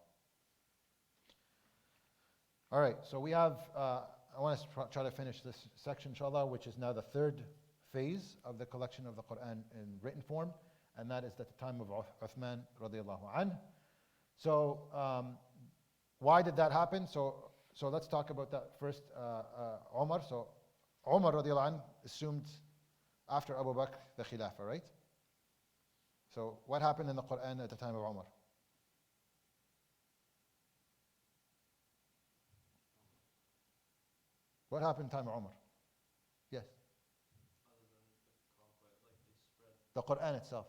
All right, so we have, I want to try to finish this section, inshallah, which is now the 3rd phase of the collection of the Quran in written form, and that is at the time of Uthman radiallahu anh. So, why did that happen? So let's talk about that first. Umar. So Umar radiallahu anh assumed after Abu Bakr the Khilafah, right? So what happened in the Quran at the time of Umar? What happened in the time of Umar? Yes. The Quran itself.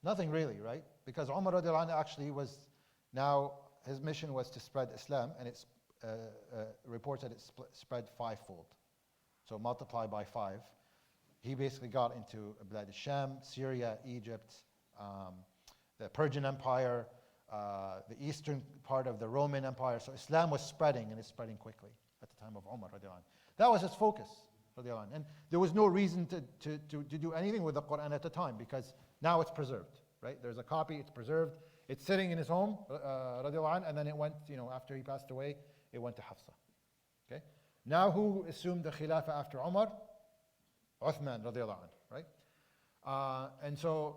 Nothing really, right? Because Umar radiallahu anh actually was, now his mission was to spread Islam, and it's reports that it spread 5-fold. So multiply by 5. He basically got into Bilad al-Sham, Syria, Egypt, the Persian Empire, the eastern part of the Roman Empire. So Islam was spreading, and it's spreading quickly at the time of Umar radiallahu anh. That was his focus radiallahu anh. And there was no reason to do anything with the Quran at the time, because now it's preserved, right? There's a copy, it's preserved. It's sitting in his home, radiallahu anh, and then it went, after he passed away, it went to Hafsa. Okay? Now who assumed the Khilafah after Umar? Uthman radiallahu anh, right? And so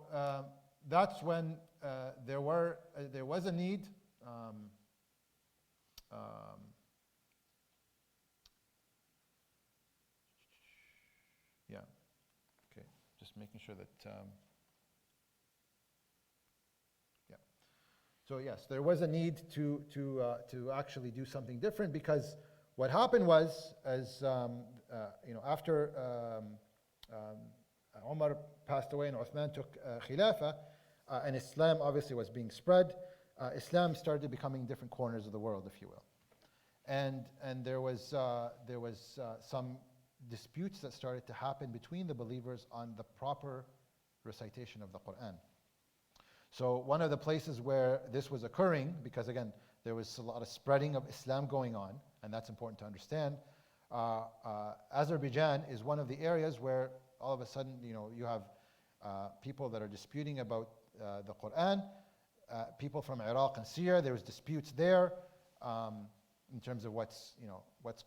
that's when there was a need. Yeah. Okay. Just making sure that. So yes, there was a need to actually do something different, because what happened was, as after Umar passed away and Uthman took Khilafah, and Islam obviously was being spread, Islam started becoming different corners of the world, if you will. And there was some disputes that started to happen between the believers on the proper recitation of the Quran. So one of the places where this was occurring, because again, there was a lot of spreading of Islam going on, and that's important to understand, Azerbaijan is one of the areas where all of a sudden, you have people that are disputing about the Quran, people from Iraq and Syria, there was disputes there in terms of what's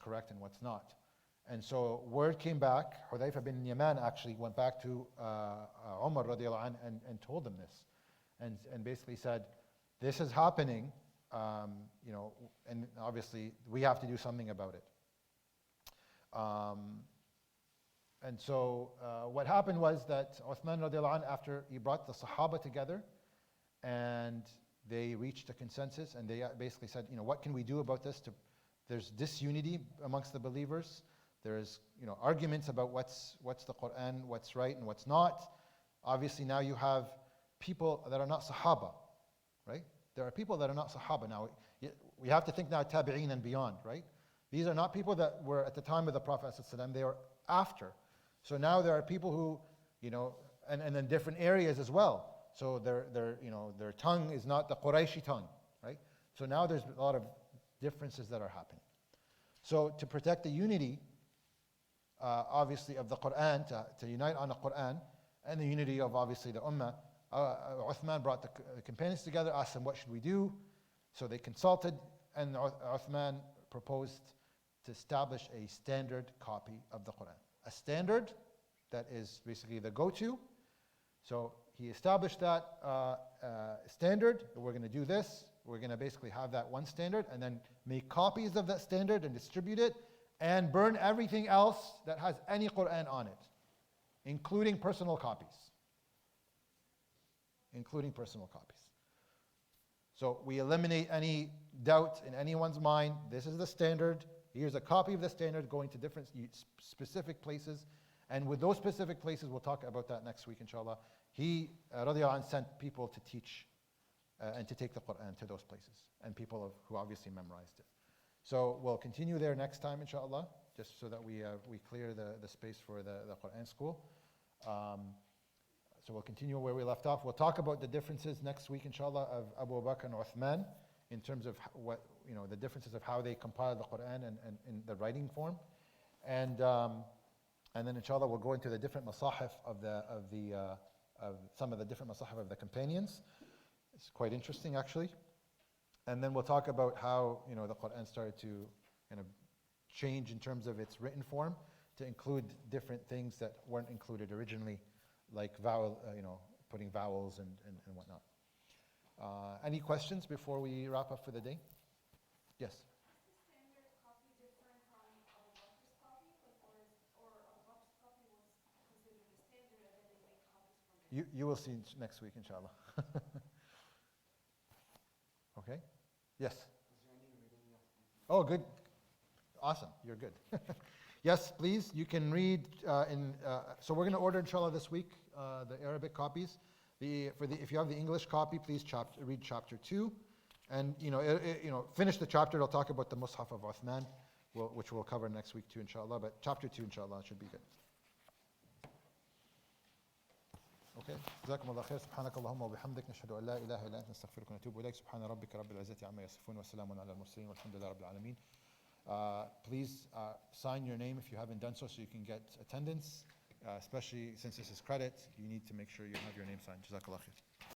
correct and what's not. And so word came back, Hudayfa bin Yaman actually went back to Umar radiallahu anh and told them this. And basically said, this is happening, and obviously we have to do something about it. And so what happened was that Uthman radiallahu anh, after he brought the Sahaba together, and they reached a consensus, and they basically said, what can we do about this? There's disunity amongst the believers. There's arguments about what's the Quran, what's right and what's not. Obviously now you have people that are not Sahaba, right? There are people that are not Sahaba now. We have to think now Tabi'een and beyond, right? These are not people that were at the time of the Prophet ﷺ, they were after. So now there are people who, and in different areas as well. So their tongue is not the Qurayshi tongue, right? So now there's a lot of differences that are happening. So to protect the unity, obviously, of the Quran, to unite on the Quran, and the unity of obviously the Ummah, Uthman brought the companions together, asked them, what should we do? So they consulted, and Uthman proposed to establish a standard copy of the Quran. A standard that is basically the go-to. So he established that standard. We're going to do this. We're going to basically have that one standard and then make copies of that standard and distribute it and burn everything else that has any Quran on it, including personal copies. Including personal copies. So we eliminate any doubt in anyone's mind. This is the standard. Here's a copy of the standard going to different specific places. And with those specific places, we'll talk about that next week, inshallah. He, radiallahu anh, sent people to teach and to take the Quran to those places. And people who obviously memorized it. So we'll continue there next time, inshallah, just so that we clear the space for the Quran school. So we'll continue where we left off. We'll talk about the differences next week, inshallah, of Abu Bakr and Uthman in terms of the differences of how they compiled the Quran and in the writing form. And then, inshallah, we'll go into the different masahif of some of the different masahif of the companions. It's quite interesting, actually. And then we'll talk about how the Quran started to change in terms of its written form to include different things that weren't included originally, like putting vowels and whatnot. Any questions before we wrap up for the day? Yes? Is the standard copy different from Abu Bakr's copy? Or Abu Bakr's copy was considered the standard and then they make copies from it? You will see next week, inshallah. Okay? Yes? Oh, good. Awesome. You're good. Yes, please. You can read so we're going to order, inshallah, this week the Arabic copies. If you have the English copy, please read chapter 2, and finish the chapter. It'll talk about the Mus'haf of Uthman, which we'll cover next week too, inshallah. But chapter 2, inshallah, should be good. Okay. جزاكم الله خير. سبحانك اللهم وبحمدك نشهد أن لا إله إلا أنت نستغفرك ونتوب إليك. سبحان ربك رب العزة عما يصفون وسلام على المرسلين والحمد لله رب العالمين. Please sign your name if you haven't done so you can get attendance, especially since this is credit. You need to make sure you have your name signed. Jazakallah khair.